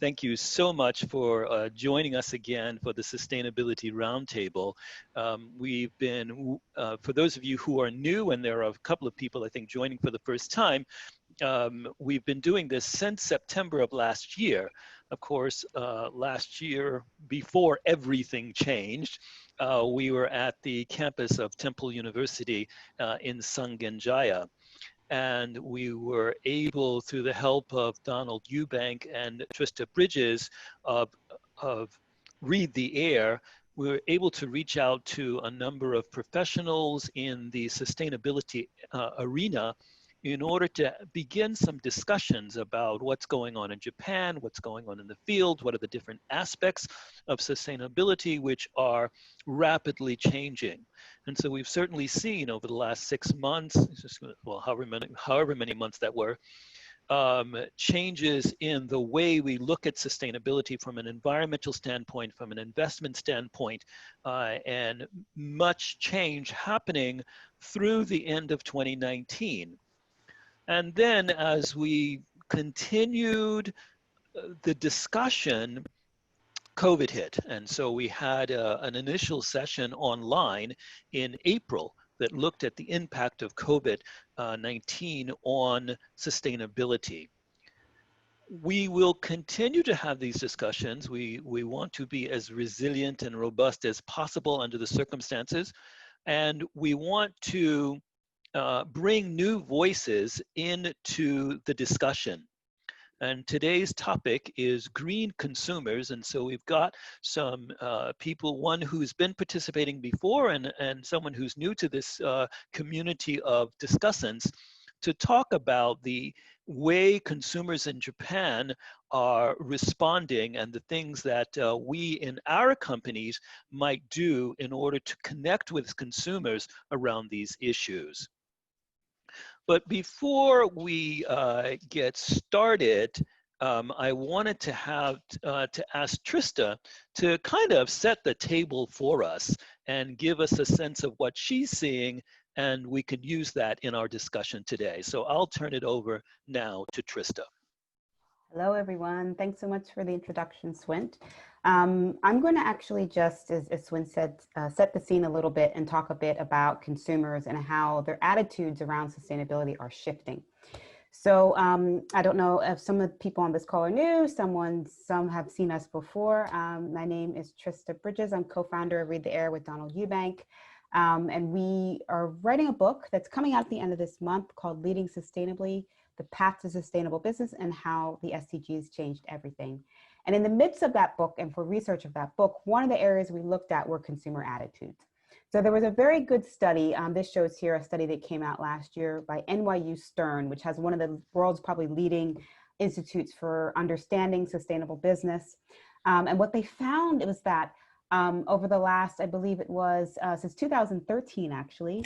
Thank you so much for joining us again for the Sustainability Roundtable. We've been, for those of you who are new, and there are a couple of people I think joining for the first time, we've been doing this since September of last year. Of course, last year, before everything changed, we were at the campus of Temple University in Sangenjaya. And we were able, through the help of Donald Eubank and Trista Bridges of Read the Air, we were able to reach out to a number of professionals in the sustainability arena in order to begin some discussions about what's going on in Japan, what's going on in the field, what are the different aspects of sustainability which are rapidly changing. And so we've certainly seen over the last 6 months, well, however many months that were, changes in the way we look at sustainability from an environmental standpoint, from an investment standpoint, and much change happening through the end of 2019. And then as we continued the discussion, COVID hit. And so we had an initial session online in April that looked at the impact of COVID-19 on sustainability. We will continue to have these discussions. We want to be as resilient and robust as possible under the circumstances. And we want to bring new voices into the discussion. And today's topic is green consumers. And so we've got some people, one who's been participating before and someone who's new to this community of discussants, to talk about the way consumers in Japan are responding and the things that we in our companies might do in order to connect with consumers around these issues. But before we get started, I wanted to ask Trista to kind of set the table for us and give us a sense of what she's seeing, and we could use that in our discussion today. So I'll turn it over now to Trista. Hello, everyone. Thanks so much for the introduction, Swint. I'm going to actually just, as Swint said, set the scene a little bit and talk a bit about consumers and how their attitudes around sustainability are shifting. So I don't know if some of the people on this call are new, some have seen us before. My name is Trista Bridges. I'm co-founder of Read the Air with Donald Eubank. And we are writing a book that's coming out at the end of this month called Leading Sustainably: The Path to Sustainable Business and How the SDGs Changed Everything. And in the midst of that book and for research of that book, one of the areas we looked at were consumer attitudes. So there was a very good study, this shows here a study that came out last year by NYU Stern, which has one of the world's probably leading institutes for understanding sustainable business. And what they found was that over the last, I believe it was since 2013 actually,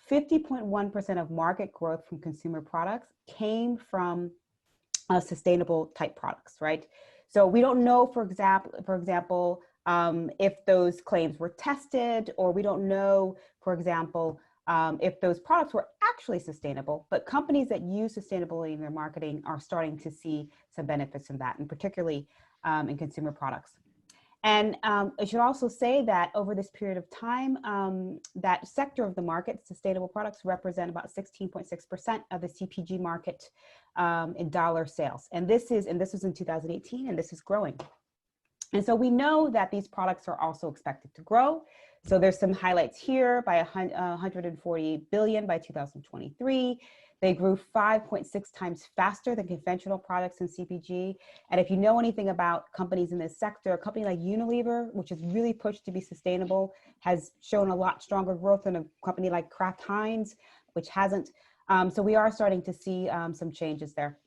50.1% of market growth from consumer products came from sustainable type products, right? So we don't know, for example, if those claims were tested, or we don't know, for example, if those products were actually sustainable, but companies that use sustainability in their marketing are starting to see some benefits from that, and particularly in consumer products. And I should also say that over this period of time, that sector of the market, sustainable products, represent about 16.6% of the CPG market in dollar sales. And this was in 2018, and this is growing. And so we know that these products are also expected to grow. So there's some highlights here: by 140 billion by 2023. They grew 5.6 times faster than conventional products in CPG. And if you know anything about companies in this sector, a company like Unilever, which is really pushed to be sustainable, has shown a lot stronger growth than a company like Kraft Heinz, which hasn't. So we are starting to see some changes there.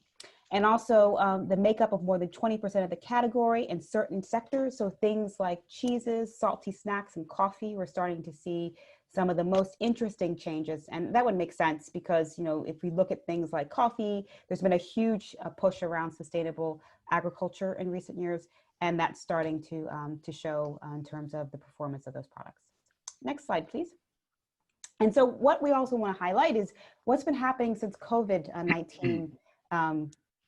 And also the makeup of more than 20% of the category in certain sectors. So things like cheeses, salty snacks, and coffee, we're starting to see some of the most interesting changes. And that would make sense because, you know, if we look at things like coffee, there's been a huge push around sustainable agriculture in recent years, and that's starting to show in terms of the performance of those products. Next slide, please. And so what we also want to highlight is what's been happening since COVID-19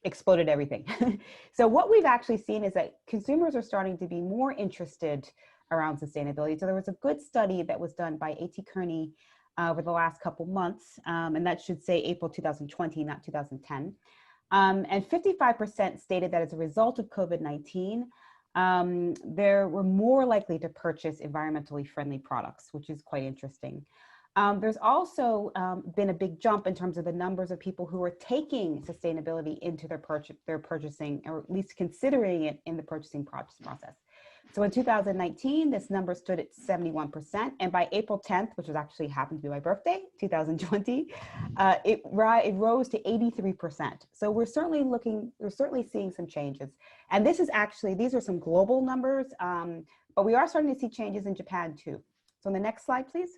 exploded everything. So what we've actually seen is that consumers are starting to be more interested around sustainability. So there was a good study that was done by A.T. Kearney over the last couple months, and that should say April 2020, not 2010. And 55% stated that as a result of COVID-19, they were more likely to purchase environmentally friendly products, which is quite interesting. There's also been a big jump in terms of the numbers of people who are taking sustainability into their purchasing, or at least considering it in the purchasing process. So in 2019, this number stood at 71%. And by April 10th, which was actually happened to be my birthday, 2020, it rose to 83%. So we're certainly seeing some changes. And this is actually, these are some global numbers, but we are starting to see changes in Japan too. So on the next slide, please.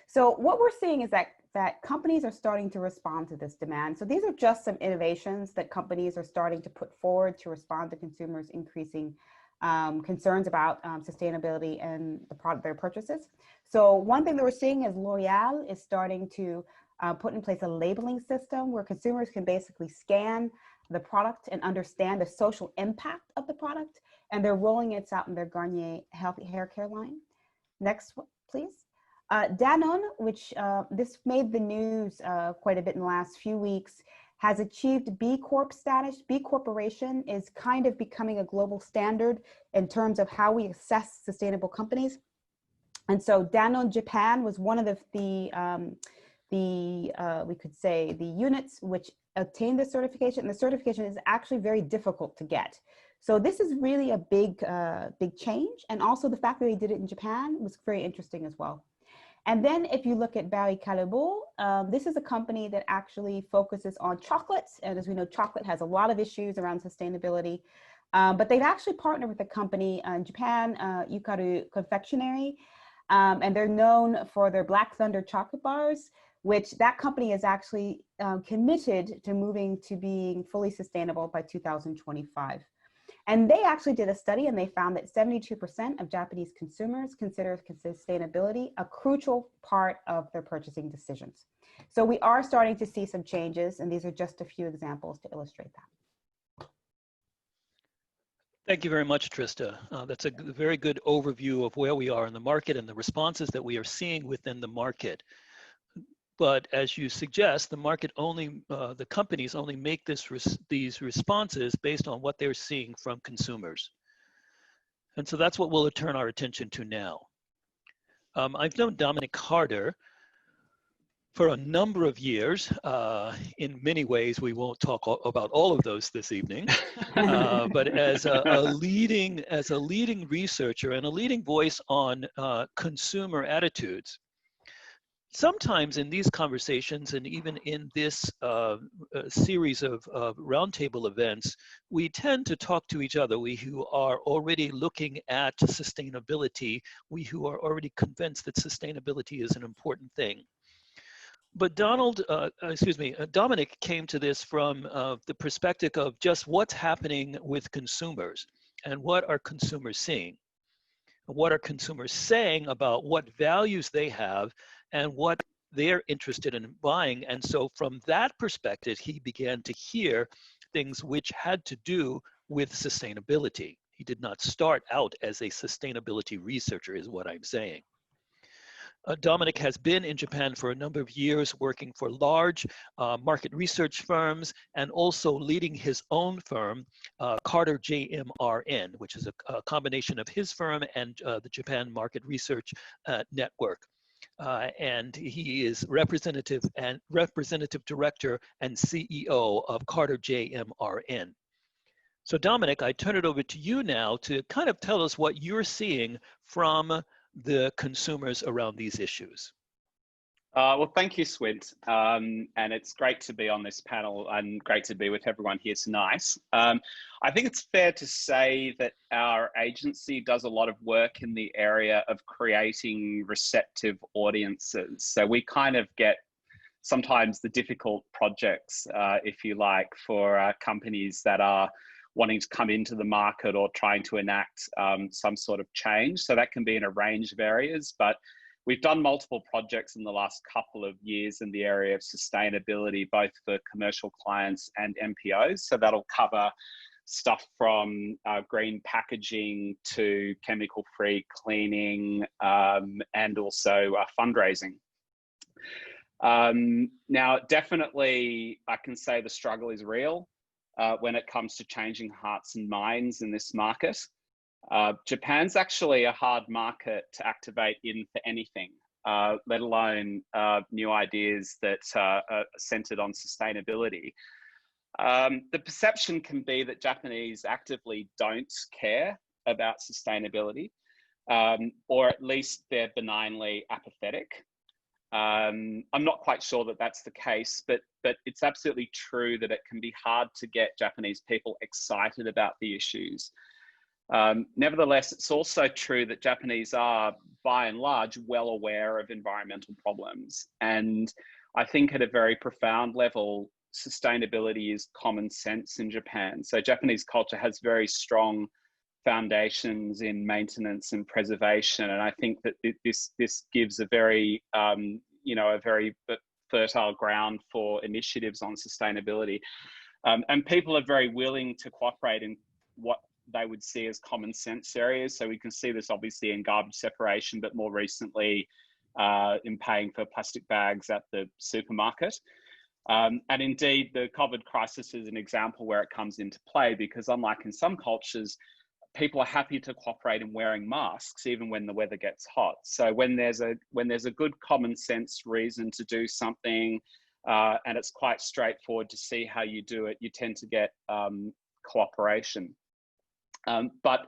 So what we're seeing is that companies are starting to respond to this demand. So these are just some innovations that companies are starting to put forward to respond to consumers' increasing concerns about sustainability and the product their purchases. So one thing that we're seeing is L'Oreal is starting to put in place a labeling system where consumers can basically scan the product and understand the social impact of the product, and they're rolling it out in their Garnier Healthy Hair Care line. Next, please. Danone, which this made the news quite a bit in the last few weeks, has achieved B Corp status. B Corporation is kind of becoming a global standard in terms of how we assess sustainable companies. And so Danone Japan was one of we could say the units which obtained this certification. And the certification is actually very difficult to get. So this is really a big change. And also the fact that they did it in Japan was very interesting as well. And then if you look at Barry Callebaut, this is a company that actually focuses on chocolates. And as we know, chocolate has a lot of issues around sustainability. But they've actually partnered with a company in Japan, Yukaru Confectionery. And they're known for their Black Thunder chocolate bars, which that company is actually committed to moving to being fully sustainable by 2025. And they actually did a study and they found that 72% of Japanese consumers consider sustainability a crucial part of their purchasing decisions. So we are starting to see some changes, and these are just a few examples to illustrate that. Thank you very much, Trista. That's a very good overview of where we are in the market and the responses that we are seeing within the market. But as you suggest, the market only, the companies only make these responses based on what they're seeing from consumers. And so that's what we'll turn our attention to now. I've known Dominic Carter for a number of years. In many ways, we won't talk about all of those this evening, but as a leading researcher and a leading voice on consumer attitudes. Sometimes in these conversations, and even in this series of roundtable events, we tend to talk to each other, we who are already looking at sustainability, we who are already convinced that sustainability is an important thing. But Dominic came to this from the perspective of just what's happening with consumers and what are consumers seeing. What are consumers saying about what values they have and what they're interested in buying. And so from that perspective, he began to hear things which had to do with sustainability. He did not start out as a sustainability researcher, is what I'm saying. Dominic has been in Japan for a number of years, working for large market research firms and also leading his own firm, Carter JMRN, which is a combination of his firm and the Japan Market Research Network. And he is representative director and CEO of Carter JMRN. So Dominic, I turn it over to you now to kind of tell us what you're seeing from the consumers around these issues. Well, thank you, Swint. And it's great to be on this panel and great to be with everyone here tonight. I think it's fair to say that our agency does a lot of work in the area of creating receptive audiences. So we kind of get sometimes the difficult projects, if you like, for companies that are wanting to come into the market or trying to enact some sort of change. So that can be in a range of areas, but we've done multiple projects in the last couple of years in the area of sustainability, both for commercial clients and MPOs. So that'll cover stuff from green packaging to chemical-free cleaning, and also fundraising. Now, definitely, I can say the struggle is real when it comes to changing hearts and minds in this market. Japan's actually a hard market to activate in for anything, let alone new ideas that are centered on sustainability. The perception can be that Japanese actively don't care about sustainability, or at least they're benignly apathetic. I'm not quite sure that that's the case, but it's absolutely true that it can be hard to get Japanese people excited about the issues. Nevertheless, it's also true that Japanese are, by and large, well aware of environmental problems. And I think at a very profound level, sustainability is common sense in Japan. So Japanese culture has very strong foundations in maintenance and preservation. And I think that this gives a very, a very fertile ground for initiatives on sustainability. And people are very willing to cooperate in what they would see as common sense areas. So we can see this obviously in garbage separation, but more recently in paying for plastic bags at the supermarket. And indeed, the COVID crisis is an example where it comes into play, because unlike in some cultures, people are happy to cooperate in wearing masks even when the weather gets hot. So when there's a good common sense reason to do something, and it's quite straightforward to see how you do it, you tend to get cooperation. But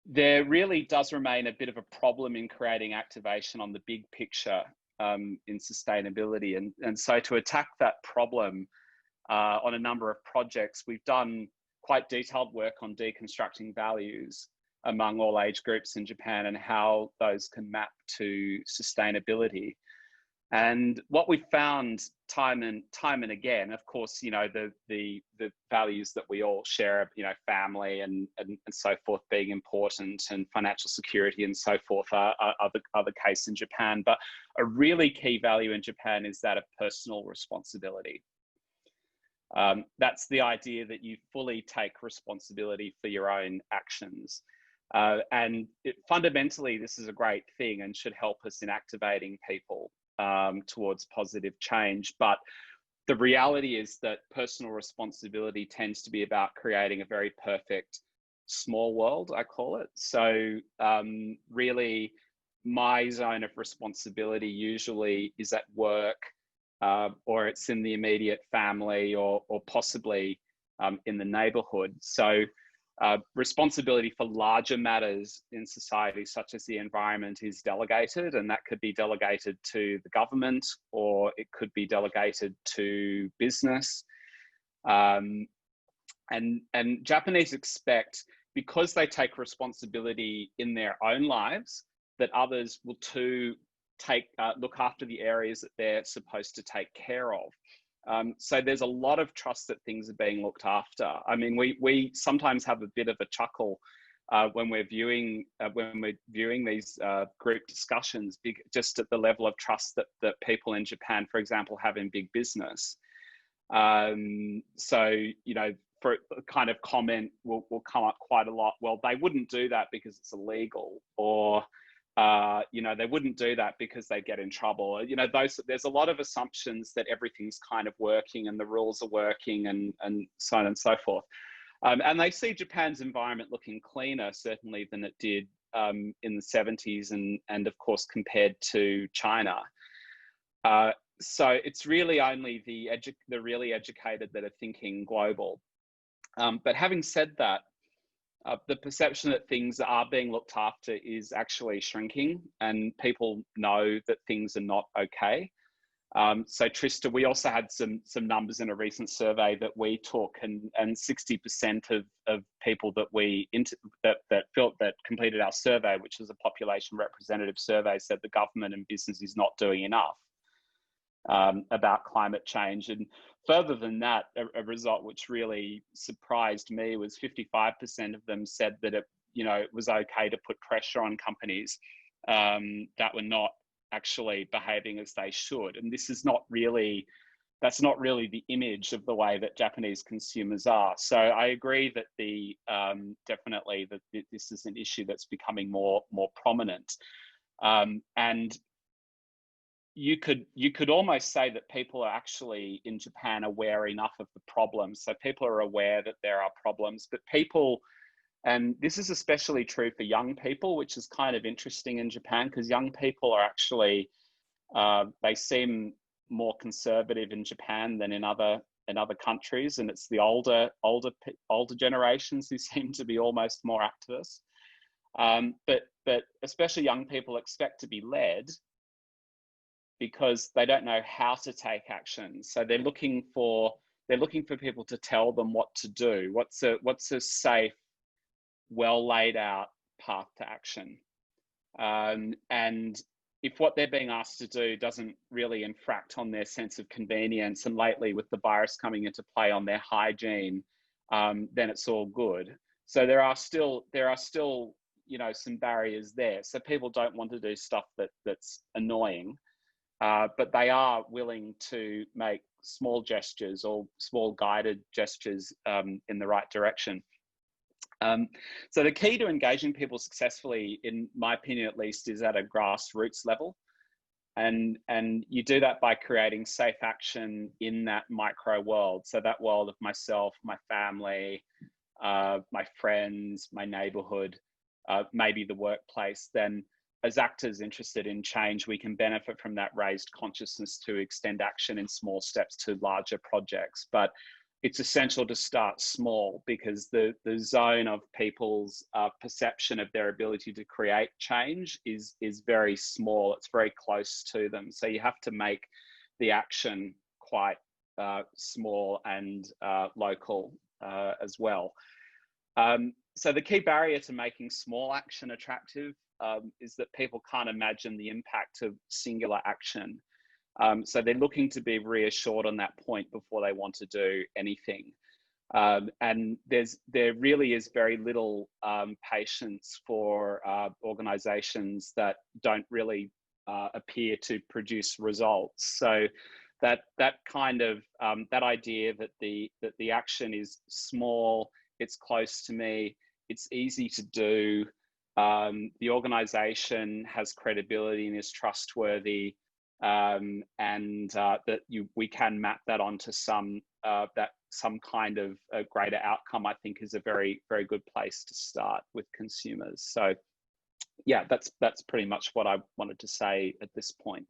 there really does remain a bit of a problem in creating activation on the big picture in sustainability. And so to attack that problem on a number of projects, we've done quite detailed work on deconstructing values among all age groups in Japan and how those can map to sustainability. And what we found time and again, of course, the values that we all share, family and so forth being important, and financial security and so forth are the case in Japan. But a really key value in Japan is that of personal responsibility. That's the idea that you fully take responsibility for your own actions. And fundamentally, this is a great thing and should help us in activating people towards positive change. But the reality is that personal responsibility tends to be about creating a very perfect small world, I call it. So really, my zone of responsibility usually is at work, or it's in the immediate family, or possibly in the neighborhood. So responsibility for larger matters in society, such as the environment, is delegated, and that could be delegated to the government, or it could be delegated to business. And Japanese expect, because they take responsibility in their own lives, that others will too look after the areas that they're supposed to take care of. So there's a lot of trust that things are being looked after. I mean, we sometimes have a bit of a chuckle when we're viewing these group discussions, just at the level of trust that people in Japan, for example, have in big business. So for a kind of comment will come up quite a lot. Well, they wouldn't do that because it's illegal, or they wouldn't do that because they get in trouble. There's a lot of assumptions that everything's kind of working and the rules are working and so on and so forth. And they see Japan's environment looking cleaner, certainly, than it did in the 70s and of course, compared to China. So it's really only the really educated that are thinking global. But having said that, the perception that things are being looked after is actually shrinking, and people know that things are not okay. So Trista, we also had some numbers in a recent survey that we took, and 60% of people that completed our survey, which is a population representative survey, said the government and business is not doing enough about climate change. And further than that, a result which really surprised me was 55% of them said that it was okay to put pressure on companies that were not actually behaving as they should. And this is not really, that's not really the image of the way that Japanese consumers are. So I agree that definitely that this is an issue that's becoming more prominent. And you could almost say that people are actually in Japan aware enough of the problems. So people are aware that there are problems, but people, and this is especially true for young people, which is kind of interesting in Japan, because young people are actually, they seem more conservative in Japan than in other countries, and it's the older generations who seem to be almost more activist. But especially young people expect to be led, because they don't know how to take action. So they're looking for people to tell them what to do. What's a safe, well laid out path to action. And if what they're being asked to do doesn't really infract on their sense of convenience, and lately with the virus coming into play, on their hygiene, then it's all good. So there are still some barriers there. So people don't want to do stuff that's annoying. But they are willing to make small gestures or small guided gestures in the right direction. So the key to engaging people successfully, in my opinion at least, is at a grassroots level. And you do that by creating safe action in that micro world. So that world of myself, my family, my friends, my neighborhood, maybe the workplace. Then as actors interested in change, we can benefit from that raised consciousness to extend action in small steps to larger projects. But it's essential to start small, because the zone of people's perception of their ability to create change is very small. It's very close to them. So you have to make the action quite small and local as well. So the key barrier to making small action attractive is that people can't imagine the impact of singular action. So they're looking to be reassured on that point before they want to do anything. And there really is very little patience for organizations that don't really appear to produce results. So that kind of that idea that the action is small, it's close to me, it's easy to do, the organization has credibility and is trustworthy, and that we can map that onto some kind of a greater outcome, I think is a very, very good place to start with consumers. So yeah, that's pretty much what I wanted to say at this point.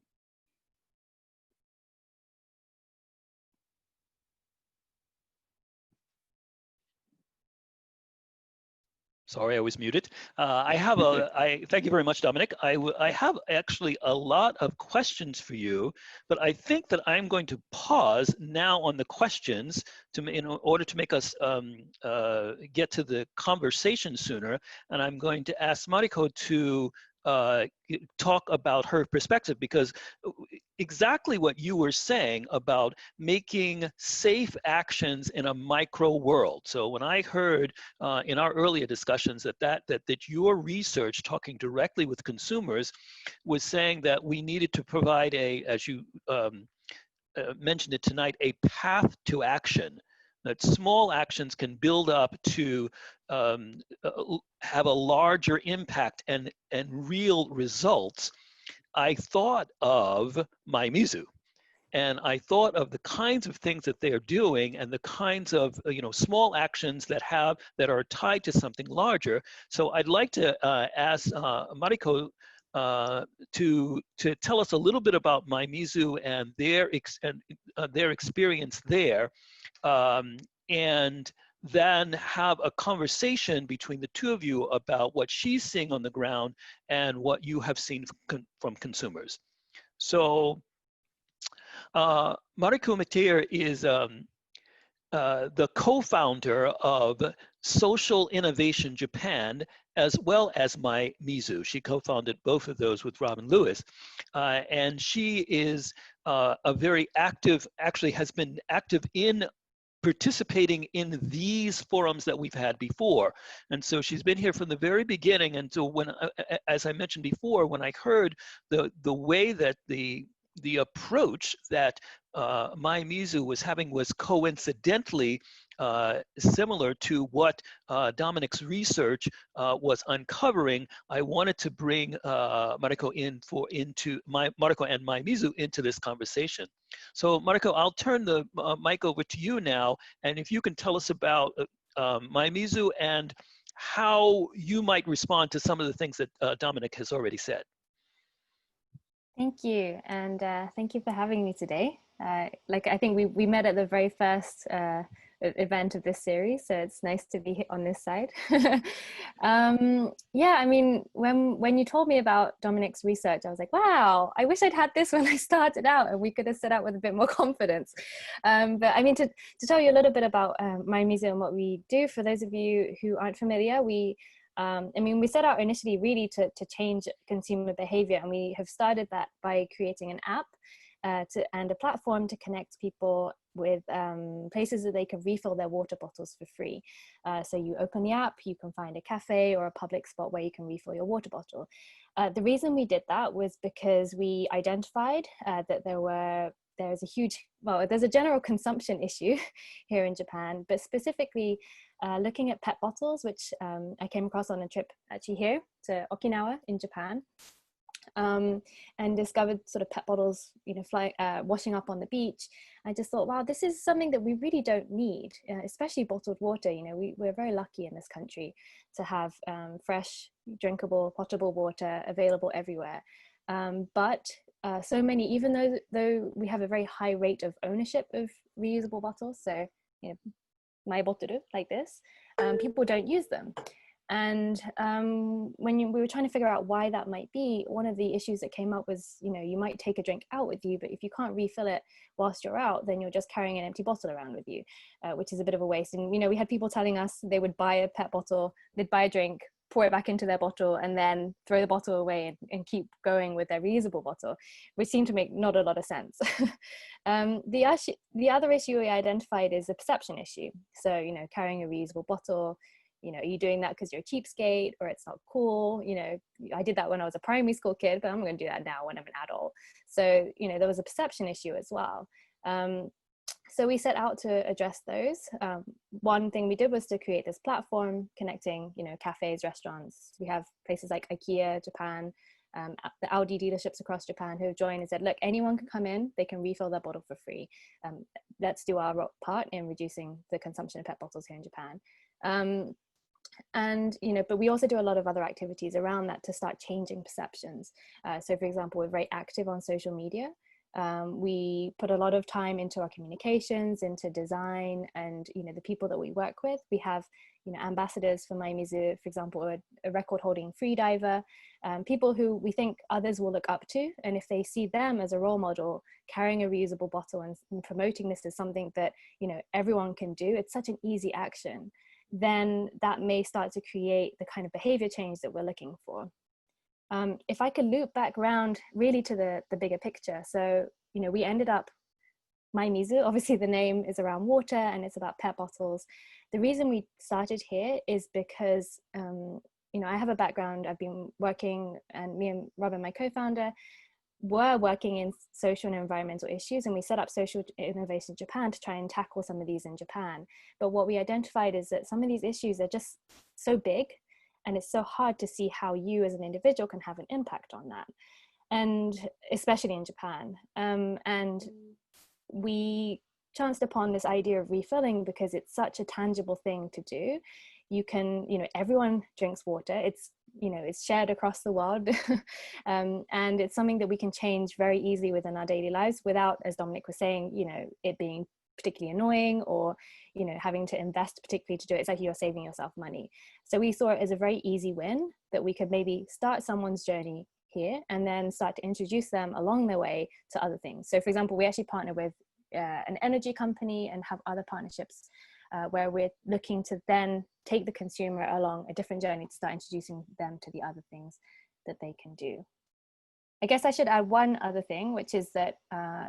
Sorry, I was muted. Thank you very much, Dominic. I have actually a lot of questions for you, but I think that I'm going to pause now on the questions in order to make us get to the conversation sooner. And I'm going to ask Mariko to talk about her perspective, because exactly what you were saying about making safe actions in a micro world. So when I heard in our earlier discussions that your research, talking directly with consumers, was saying that we needed to provide as you mentioned it tonight, a path to action, that small actions can build up to have a larger impact and real results. I thought of Maimizu, and I thought of the kinds of things that they are doing and the kinds of small actions that are tied to something larger. So I'd like to ask Mariko to tell us a little bit about Maimizu and their experience there, and then have a conversation between the two of you about what she's seeing on the ground and what you have seen from consumers. So Mariko Matir is the co-founder of Social Innovation Japan, as well as Maimizu. She co-founded both of those with Robin Lewis. And she is a very active, actually has been active in participating in these forums that we've had before. And so she's been here from the very beginning. And so when, as I mentioned before, when I heard the way that the approach that MyMizu was having was coincidentally similar to what Dominic's research was uncovering, I wanted to bring Mariko Mariko and MyMizu into this conversation. So Mariko, I'll turn the mic over to you now, and if you can tell us about MyMizu and how you might respond to some of the things that Dominic has already said. Thank you, and thank you for having me today. Like I think we met at the very first event of this series, so it's nice to be on this side. Yeah, I mean, when you told me about Dominic's research, I was like, wow, I wish I'd had this when I started out, and we could have set out with a bit more confidence. But I mean, to tell you a little bit about MyMizu and what we do, for those of you who aren't familiar, I mean, we set out initially really to change consumer behavior, and we have started that by creating an app and a platform to connect people with places that they can refill their water bottles for free. So you open the app, you can find a cafe or a public spot where you can refill your water bottle. The reason we did that was because we identified that there's a general consumption issue here in Japan, but specifically looking at PET bottles, which I came across on a trip actually here to Okinawa in Japan, and discovered sort of PET bottles, washing up on the beach. I just thought, wow, this is something that we really don't need, especially bottled water. We're very lucky in this country to have fresh, drinkable, potable water available everywhere. But so many, even though we have a very high rate of ownership of reusable bottles, so my bottle like this, people don't use them. And when we were trying to figure out why that might be, one of the issues that came up was, you might take a drink out with you, but if you can't refill it whilst you're out, then you're just carrying an empty bottle around with you, which is a bit of a waste. And we had people telling us they would buy a PET bottle, they'd buy a drink, pour it back into their bottle, and then throw the bottle away and keep going with their reusable bottle, which seemed to make not a lot of sense. The other issue we identified is a perception issue. So, carrying a reusable bottle, are you doing that because you're a cheapskate, or it's not cool? I did that when I was a primary school kid, but I'm going to do that now when I'm an adult. So, there was a perception issue as well. So we set out to address those. One thing we did was to create this platform connecting, cafes, restaurants. We have places like IKEA, Japan, the Audi dealerships across Japan who have joined and said, look, anyone can come in, they can refill their bottle for free. Let's do our part in reducing the consumption of PET bottles here in Japan. But we also do a lot of other activities around that to start changing perceptions. So for example, we're very active on social media. We put a lot of time into our communications, into design, and the people that we work with. We have ambassadors for MyMizu, for example, a record-holding free diver, people who we think others will look up to, and if they see them as a role model, carrying a reusable bottle and promoting this as something that everyone can do, it's such an easy action, then that may start to create the kind of behavior change that we're looking for. If I could loop back around really to the bigger picture. So, we ended up, MyMizu, obviously the name is around water and it's about PET bottles. The reason we started here is because, I have a background, I've been working, and me and Robin, my co-founder, were working in social and environmental issues, and we set up Social Innovation Japan to try and tackle some of these in Japan. But what we identified is that some of these issues are just so big, and it's so hard to see how you as an individual can have an impact on that, and especially in Japan. And we chanced upon this idea of refilling because it's such a tangible thing to do. You can, everyone drinks water. It's shared across the world. And it's something that we can change very easily within our daily lives without, as Dominic was saying, it being particularly annoying or, having to invest particularly to do it. It's like you're saving yourself money. So we saw it as a very easy win that we could maybe start someone's journey here and then start to introduce them along their way to other things. So for example, we actually partner with an energy company and have other partnerships where we're looking to then take the consumer along a different journey to start introducing them to the other things that they can do. I guess I should add one other thing, which is that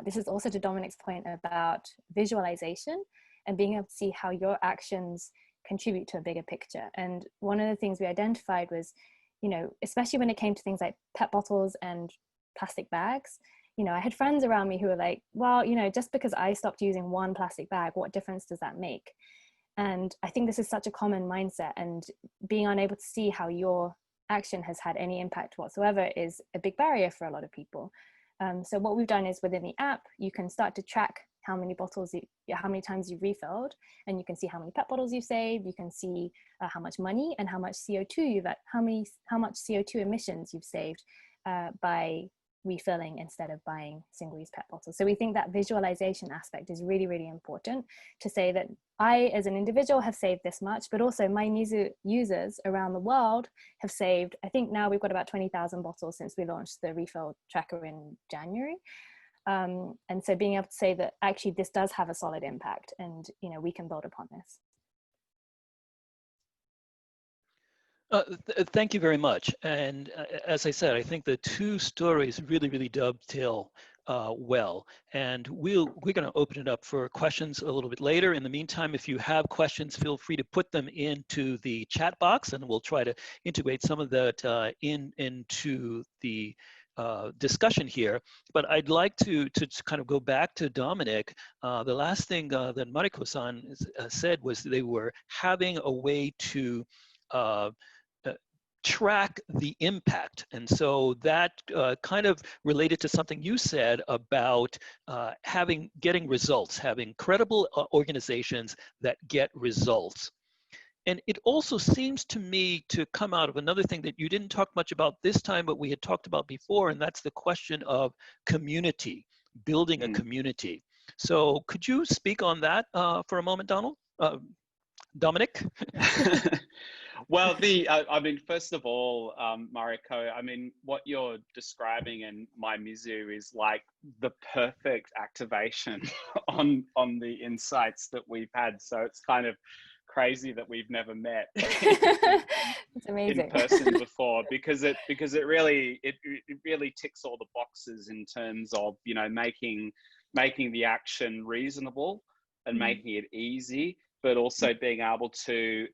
this is also to Dominic's point about visualization and being able to see how your actions contribute to a bigger picture. And one of the things we identified was, you know, especially when it came to things like PET bottles and plastic bags, you know, I had friends around me who were like, well, you know, just because I stopped using one plastic bag, what difference does that make? And I think this is such a common mindset, and being unable to see how your action has had any impact whatsoever is a big barrier for a lot of people. So what we've done is, within the app, you can start to track how many bottles, how many times you've refilled, and you can see how many PET bottles you've saved. You can see how much money and how much CO2 how much CO2 emissions you've saved by refilling instead of buying single-use PET bottles. So we think that visualization aspect is really, really important, to say that I, as an individual, have saved this much, but also my users around the world have saved, I think now we've got about 20,000 bottles since we launched the refill tracker in January. And so being able to say that actually this does have a solid impact, and, you know, we can build upon this. Thank you very much. And as I said, I think the two stories really, really dovetail well. And we're going to open it up for questions a little bit later. In the meantime, if you have questions, feel free to put them into the chat box, and we'll try to integrate some of that into the discussion here. But I'd like to kind of go back to Dominic. The last thing that Mariko-san said was they were having a way to track the impact. And so that kind of related to something you said about getting results, having credible organizations that get results. And it also seems to me to come out of another thing that you didn't talk much about this time, but we had talked about before, and that's the question of community, building a community. So could you speak on that for a moment, Dominic? Well, I mean, first of all, Mariko, I mean, what you're describing in My Mizu is like the perfect activation on the insights that we've had. So it's kind of crazy that we've never met it's amazing. in person before, because it really ticks all the boxes in terms of, you know, making the action reasonable and making it easy, but also being able to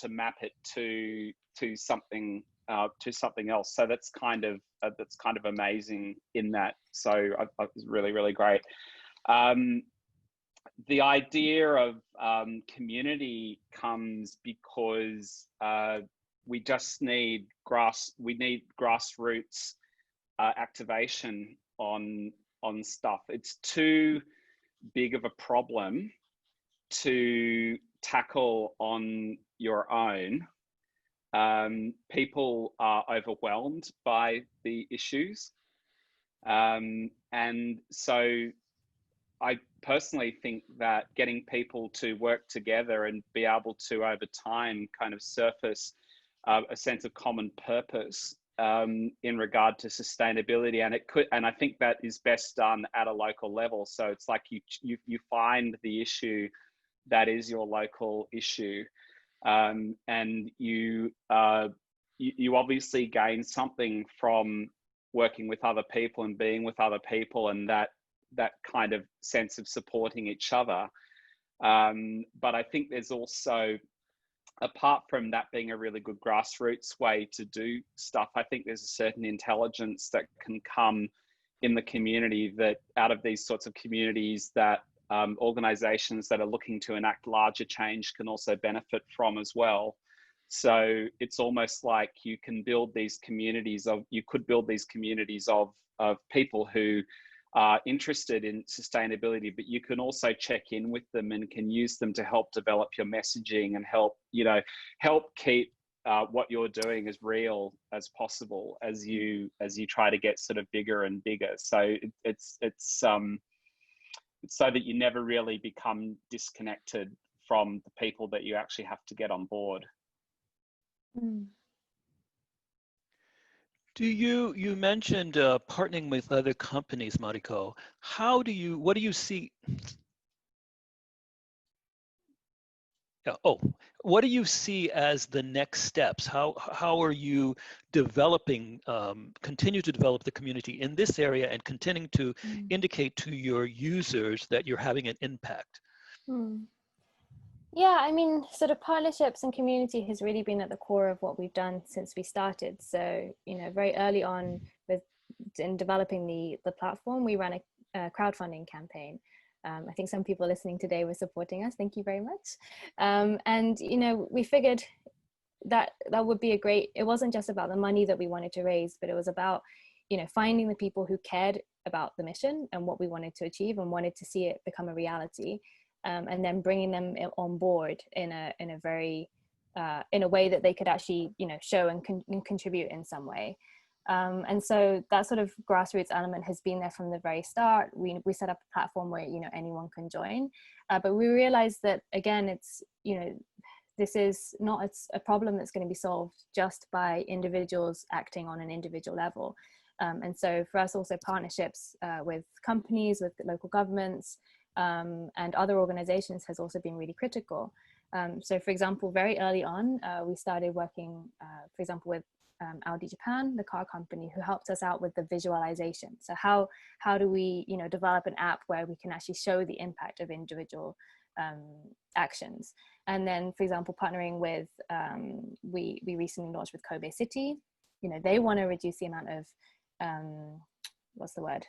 map it to something else. So that's kind of amazing in that. So it's really, really great. The idea of community comes because we just need grassroots activation on stuff. It's too big of a problem to tackle on your own. People are overwhelmed by the issues. And so I personally think that getting people to work together and be able to, over time, kind of surface a sense of common purpose in regard to sustainability, and I think that is best done at a local level. So it's like you find the issue that is your local issue, and you obviously gain something from working with other people and being with other people, and that kind of sense of supporting each other. But I think there's also, apart from that being a really good grassroots way to do stuff, I think there's a certain intelligence that can come in the community, that out of these sorts of communities, that organizations that are looking to enact larger change can also benefit from as well. So it's almost like you could build these communities of people who are interested in sustainability, but you can also check in with them and can use them to help develop your messaging and help keep what you're doing as real as possible as you try to get sort of bigger and bigger. So it's so that you never really become disconnected from the people that you actually have to get on board. You mentioned partnering with other companies, Mariko. What do you see? What do you see as the next steps? How are you developing, continue to develop the community in this area and continuing to indicate to your users that you're having an impact? Hmm. Yeah, I mean, sort of partnerships and community has really been at the core of what we've done since we started. So, you know, very early on in developing the platform, we ran a crowdfunding campaign. I think some people listening today were supporting us. Thank you very much. And, you know, we figured that would be it wasn't just about the money that we wanted to raise, but it was about, you know, finding the people who cared about the mission and what we wanted to achieve and wanted to see it become a reality. And then bringing them on board in a very in a way that they could actually, you know, show and contribute in some way. And so that sort of grassroots element has been there from the very start. We set up a platform where, you know, anyone can join, but we realized that, again, it's, you know, this is not a problem that's going to be solved just by individuals acting on an individual level. And so for us, also partnerships with companies, with local governments, and other organizations has also been really critical. So for example, very early on, we started working, for example, with Audi Japan, the car company, who helped us out with the visualization. So how do we, you know, develop an app where we can actually show the impact of individual actions? And then, for example, partnering with, we recently launched with Kobe City. You know, they want to reduce the amount of, what's the word?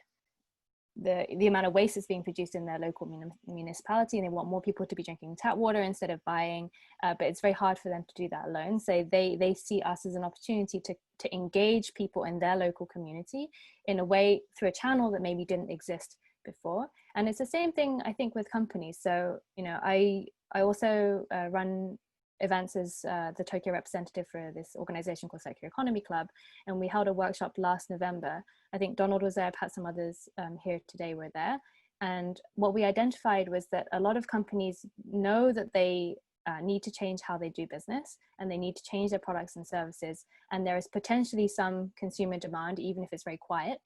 The amount of waste that's being produced in their local municipality, and they want more people to be drinking tap water instead of buying, but it's very hard for them to do that alone. So they see us as an opportunity to engage people in their local community in a way through a channel that maybe didn't exist before. And it's the same thing, I think, with companies. So, you know, I also run events as the Tokyo representative for this organization called Circular Economy Club, and we held a workshop last November. I think Donald was there, perhaps some others here today were there. And what we identified was that a lot of companies know that they need to change how they do business, and they need to change their products and services. And there is potentially some consumer demand, even if it's very quiet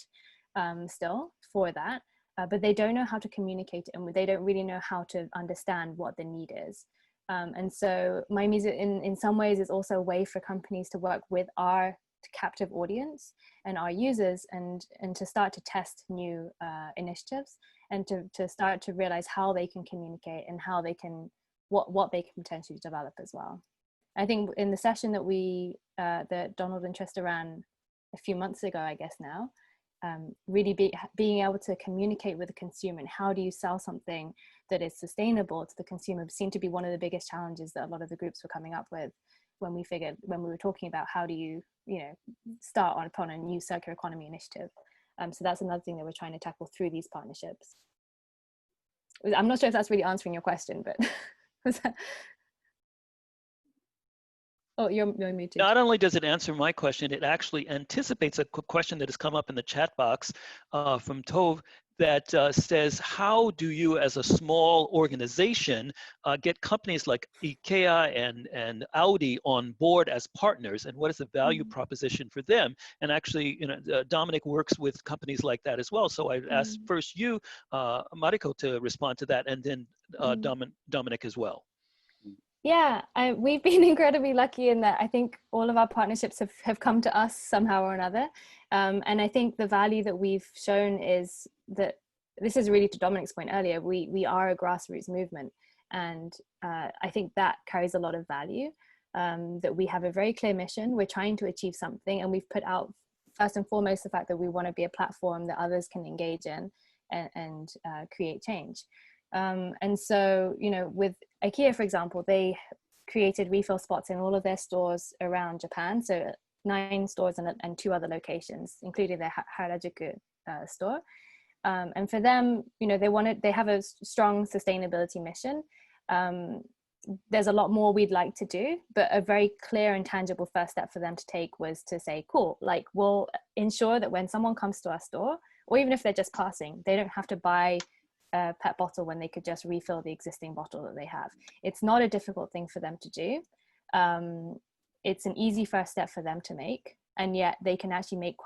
still, for that. But they don't know how to communicate it, and they don't really know how to understand what the need is. And so My Music in some ways is also a way for companies to work with our captive audience and our users, and to start to test new initiatives, and to start to realize how they can communicate and how they can, what they can potentially develop as well. I think in the session that Donald and Trista ran a few months ago, I guess now, really being able to communicate with the consumer, and how do you sell something that is sustainable to the consumer, seemed to be one of the biggest challenges that a lot of the groups were coming up with when we were talking about how do you start upon a new circular economy initiative. So that's another thing that we're trying to tackle through these partnerships. I'm not sure if that's really answering your question, but was that... Oh, you're muted. Not only does it answer my question, it actually anticipates a question that has come up in the chat box from Tove that says, how do you as a small organization get companies like IKEA and Audi on board as partners, and what is the value proposition for them? And actually, Dominic works with companies like that as well. So I'd ask first you, Mariko, to respond to that, and then Dominic as well. Yeah, we've been incredibly lucky in that I think all of our partnerships have come to us somehow or another. And I think the value that we've shown is that, this is really to Dominic's point earlier, we are a grassroots movement. And I think that carries a lot of value, that we have a very clear mission, we're trying to achieve something, and we've put out, first and foremost, the fact that we want to be a platform that others can engage in and create change. And so, with IKEA, for example, they created refill spots in all of their stores around Japan. So 9 stores and 2 other locations, including their Harajuku store. And for them, they have a strong sustainability mission. There's a lot more we'd like to do, but a very clear and tangible first step for them to take was to say, cool, like, we'll ensure that when someone comes to our store, or even if they're just passing, they don't have to buy a PET bottle when they could just refill the existing bottle that they have. It's not a difficult thing for them to do. It's an easy first step for them to make, and yet they can actually make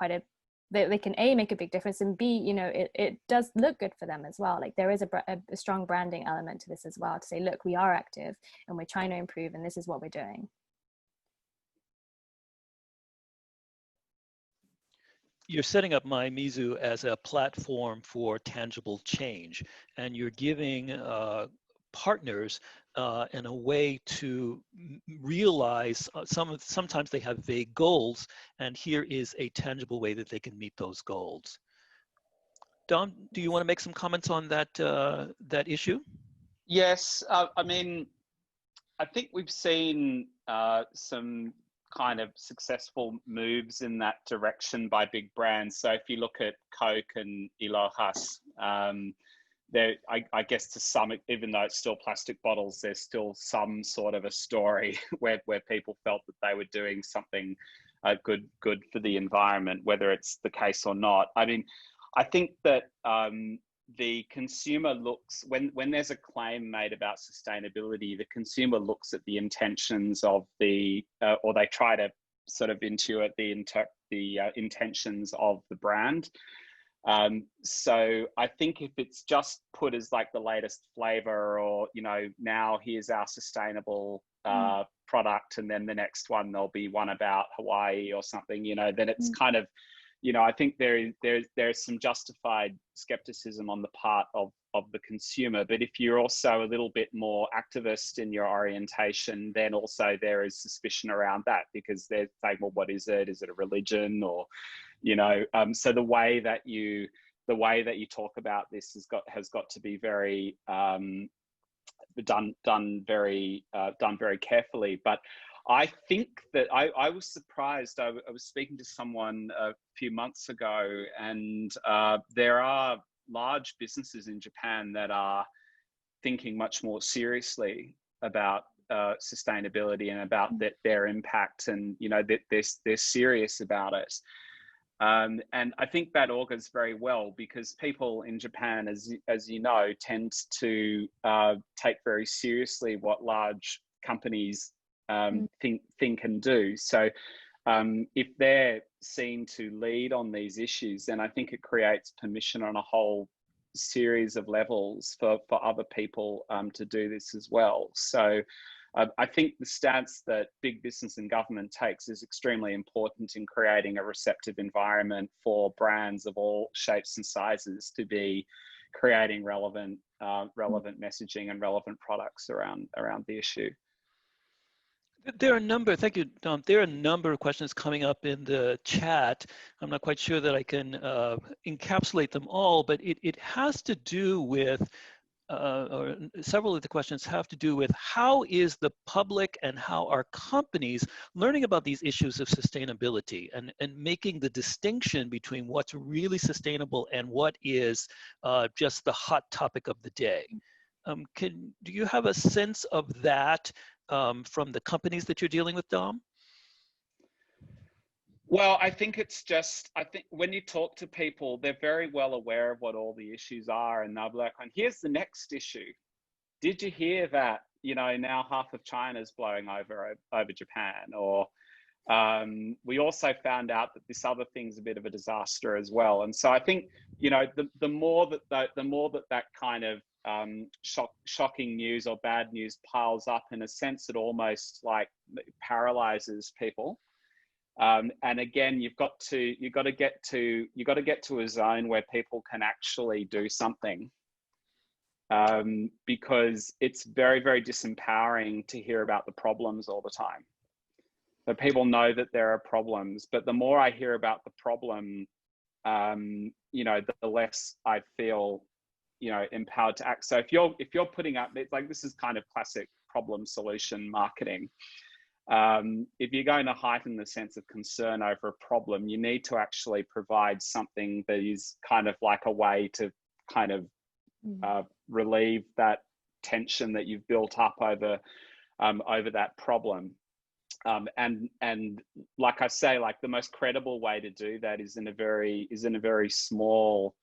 they can A, make a big difference, and B, it does look good for them as well. Like, there is a strong branding element to this as well, to say, look, we are active and we're trying to improve, and this is what we're doing. You're setting up MyMizu as a platform for tangible change, and you're giving partners and a way to realize sometimes they have vague goals, and here is a tangible way that they can meet those goals. Dom, do you want to make some comments on that that issue? Yes, I mean, I think we've seen some kind of successful moves in that direction by big brands. So if you look at Coke and Ilojas, I guess to some, even though it's still plastic bottles, there's still some sort of a story where people felt that they were doing something good for the environment, whether it's the case or not. I mean, I think that the consumer looks, when there's a claim made about sustainability, the consumer looks at the intentions of the, or they try to sort of intuit the intentions of the brand. So I think if it's just put as like the latest flavor, or, you know, now here's our sustainable product, and then the next one there'll be one about Hawaii or something, you know, then it's kind of, you know, I think there's some justified skepticism on the part of the consumer. But if you're also a little bit more activist in your orientation, then also there is suspicion around that, because they're saying, well, what is it? Is it a religion? Or, you know, so the way that you talk about this has got to be very done very carefully. But I think that I was surprised. I was speaking to someone a few months ago, and there are large businesses in Japan that are thinking much more seriously about sustainability and about their impact, and, you know, that they're serious about it. And I think that augurs very well, because people in Japan, as you know, tend to take very seriously what large companies think and do. So if they're seen to lead on these issues, then I think it creates permission on a whole series of levels for other people to do this as well. So I think the stance that big business and government takes is extremely important in creating a receptive environment for brands of all shapes and sizes to be creating relevant messaging and relevant products around the issue. There are a number, thank you, Dom. There are a number of questions coming up in the chat. I'm not quite sure that I can encapsulate them all, but it has to do with, or several of the questions have to do with, how is the public and how are companies learning about these issues of sustainability and making the distinction between what's really sustainable and what is just the hot topic of the day. Do you have a sense of that from the companies that you're dealing with, Dom? Well, I think it's just, I think when you talk to people, they're very well aware of what all the issues are, and they'll be like, and here's the next issue. Did you hear that, you know, now half of China's blowing over Japan? Or we also found out that this other thing's a bit of a disaster as well. And so I think, you know, the more that kind of shocking news or bad news piles up, in a sense, it almost like paralyzes people. And again, you've got to get to a zone where people can actually do something, because it's very, very disempowering to hear about the problems all the time. So people know that there are problems, but the more I hear about the problem, you know, the less I feel, you know, empowered to act. So if you're putting up, it's like, this is kind of classic problem solution marketing. If you're going to heighten the sense of concern over a problem, you need to actually provide something that is kind of like a way to kind of relieve that tension that you've built up over that problem. And like I say, like, the most credible way to do that is in a very small,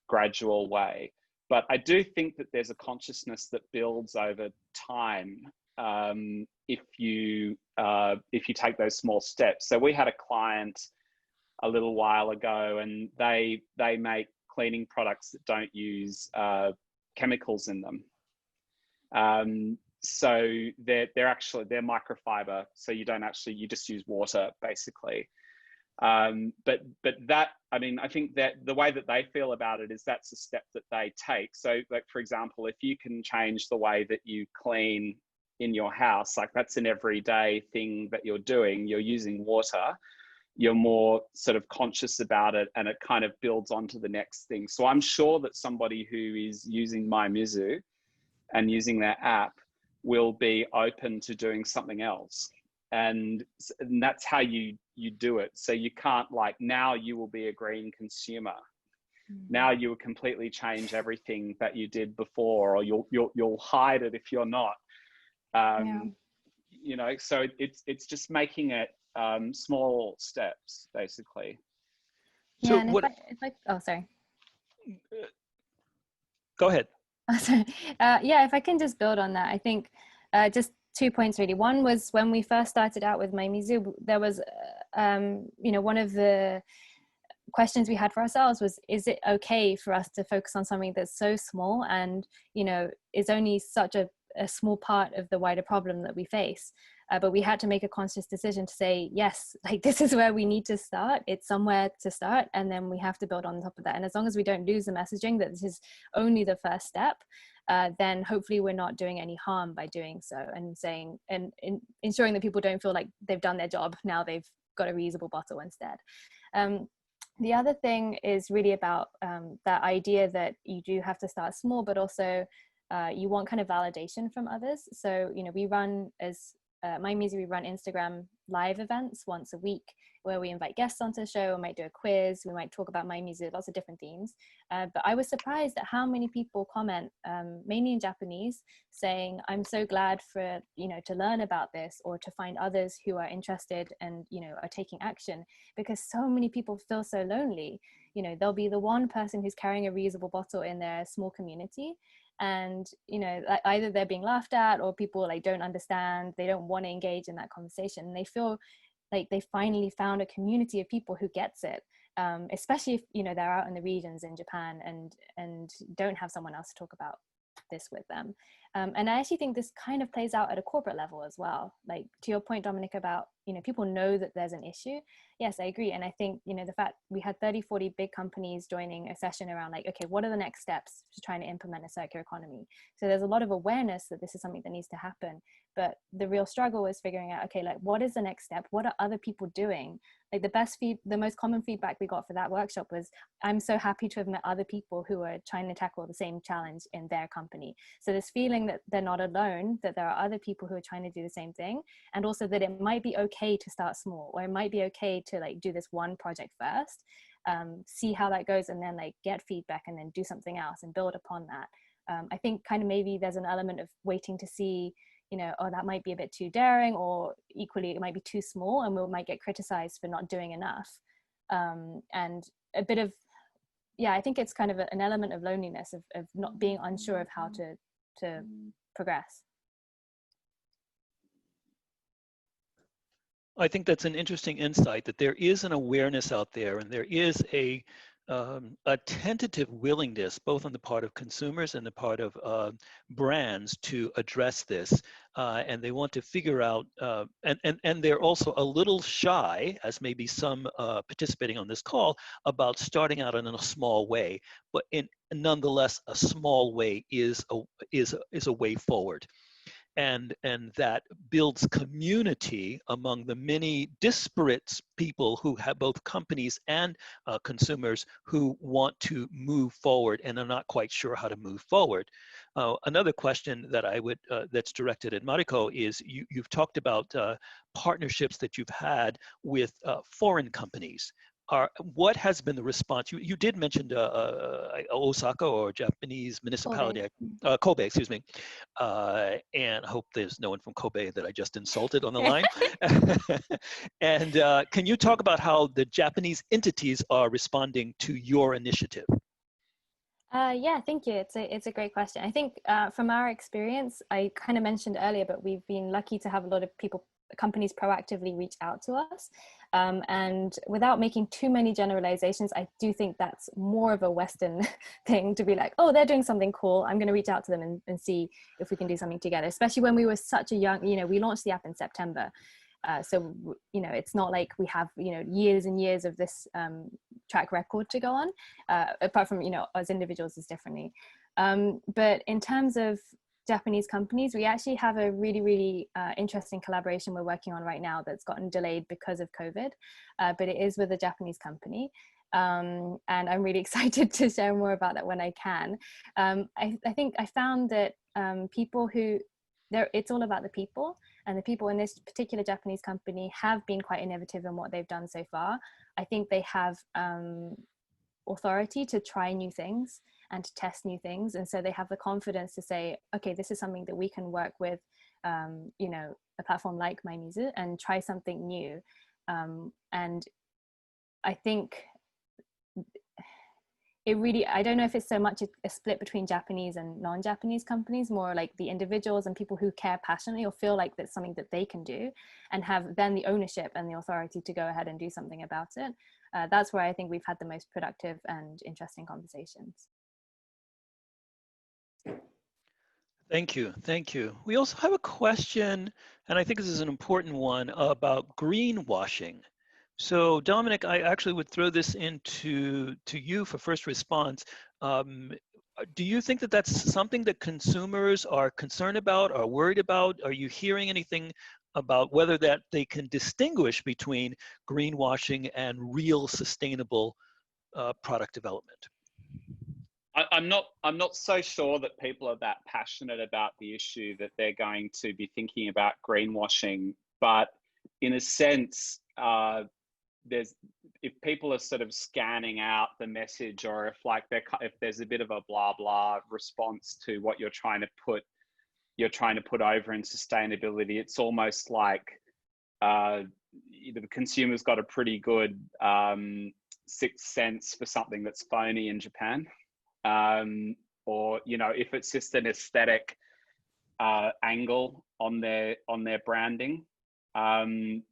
gradual way. But I do think that there's a consciousness that builds over time if you take those small steps. So we had a client a little while ago, and they make cleaning products that don't use chemicals in them. So they're microfiber. So you just use water, basically. But that, I mean, I think that the way that they feel about it is that's a step that they take. So like, for example, if you can change the way that you clean in your house, like that's an everyday thing that you're doing, you're using water, you're more sort of conscious about it, and it kind of builds onto the next thing. So I'm sure that somebody who is using MyMizu and using their app will be open to doing something else. And that's how you do it. So you can't, like, now you will be a green consumer. Now you will completely change everything that you did before, or you'll hide it if you're not. You know, so it's just making it small steps, basically. Yeah, So and what? if I oh, sorry. Go ahead. Oh, sorry. Yeah, if I can just build on that, I think just 2 points really. One was when we first started out with MyMizu, there was, you know, one of the questions we had for ourselves was, is it okay for us to focus on something that's so small and, you know, is only such a small part of the wider problem that we face? But we had to make a conscious decision to say, yes, like this is where we need to start. It's somewhere to start. And then we have to build on top of that. And as long as we don't lose the messaging that this is only the first step, then hopefully we're not doing any harm by doing so, and saying, and ensuring that people don't feel like they've done their job. Now they've got a reusable bottle instead. The other thing is really about that idea that you do have to start small, but also you want kind of validation from others. So, you know, we run as MyMizu, we run Instagram live events once a week where we invite guests onto the show. We might do a quiz, we might talk about MyMizu, lots of different themes. But I was surprised at how many people comment, mainly in Japanese, saying, I'm so glad for, you know, to learn about this, or to find others who are interested and, you know, are taking action, because so many people feel so lonely. You know, there'll be the one person who's carrying a reusable bottle in their small community, and, you know, either they're being laughed at, or people like don't understand, they don't want to engage in that conversation, and they feel like they finally found a community of people who gets it, especially if, you know, they're out in the regions in Japan and don't have someone else to talk about this with them. And I actually think this kind of plays out at a corporate level as well. Like, to your point, Dominic, about, you know, people know that there's an issue. Yes, I agree. And I think, you know, the fact we had 30, 40 big companies joining a session around like, okay, what are the next steps to trying to implement a circular economy? So there's a lot of awareness that this is something that needs to happen. But the real struggle is figuring out, okay, like, what is the next step? What are other people doing? Like, the most common feedback we got for that workshop was, I'm so happy to have met other people who are trying to tackle the same challenge in their company. So this feeling that they're not alone, that there are other people who are trying to do the same thing, and also that it might be okay to start small, or it might be okay to like do this one project first, see how that goes, and then like get feedback and then do something else and build upon that. I think kind of maybe there's an element of waiting to see, you know, oh, that might be a bit too daring, or equally it might be too small and we might get criticized for not doing enough. And a bit of, yeah, I think it's kind of an element of loneliness, of not being unsure of how to progress. I think that's an interesting insight, that there is an awareness out there, and there is a tentative willingness, both on the part of consumers and the part of brands, to address this. And they want to figure out, and they're also a little shy, as maybe some participating on this call, about starting out in a small way. But nonetheless, a small way is a way forward. And that builds community among the many disparate people who have, both companies and consumers, who want to move forward and are not quite sure how to move forward. Another question that I would that's directed at Mariko is, you've talked about partnerships that you've had with foreign companies. What has been the response? You did mention Osaka, or Japanese municipality, Kobe, excuse me. And I hope there's no one from Kobe that I just insulted on the line. And can you talk about how the Japanese entities are responding to your initiative? Yeah, thank you. It's a great question. I think from our experience, I kind of mentioned earlier, but we've been lucky to have a lot of companies proactively reach out to us. And without making too many generalizations, I do think that's more of a Western thing, to be like, oh, they're doing something cool, I'm going to reach out to them and see if we can do something together, especially when we were such a young, you know, we launched the app in September. So, you know, it's not like we have, you know, years and years of this track record to go on, apart from, you know, as individuals is differently. But in terms of Japanese companies, we actually have a really, really interesting collaboration we're working on right now that's gotten delayed because of COVID, but it is with a Japanese company. And I'm really excited to share more about that when I can. I think I found that people who, it's all about the people, and the people in this particular Japanese company have been quite innovative in what they've done so far. I think they have authority to try new things and to test new things, and so they have the confidence to say, okay, this is something that we can work with, you know, a platform like MyMusic, and try something new. And I think it really, I don't know if it's so much a split between Japanese and non-Japanese companies, more like the individuals and people who care passionately or feel like that's something that they can do and have then the ownership and the authority to go ahead and do something about it. That's where I think we've had the most productive and interesting conversations. Thank you. Thank you. We also have a question, and I think this is an important one, about greenwashing. So Dominic, I actually would throw this to you for first response. Do you think that that's something that consumers are concerned about, are worried about? Are you hearing anything about whether that they can distinguish between greenwashing and real sustainable product development? I'm not so sure that people are that passionate about the issue that they're going to be thinking about greenwashing, but in a sense, if people are sort of scanning out the message, or if there's a bit of a blah blah response to what you're trying to put over in sustainability, it's almost like the consumer's got a pretty good sixth sense for something that's phony in Japan, or you know, if it's just an aesthetic angle on their branding,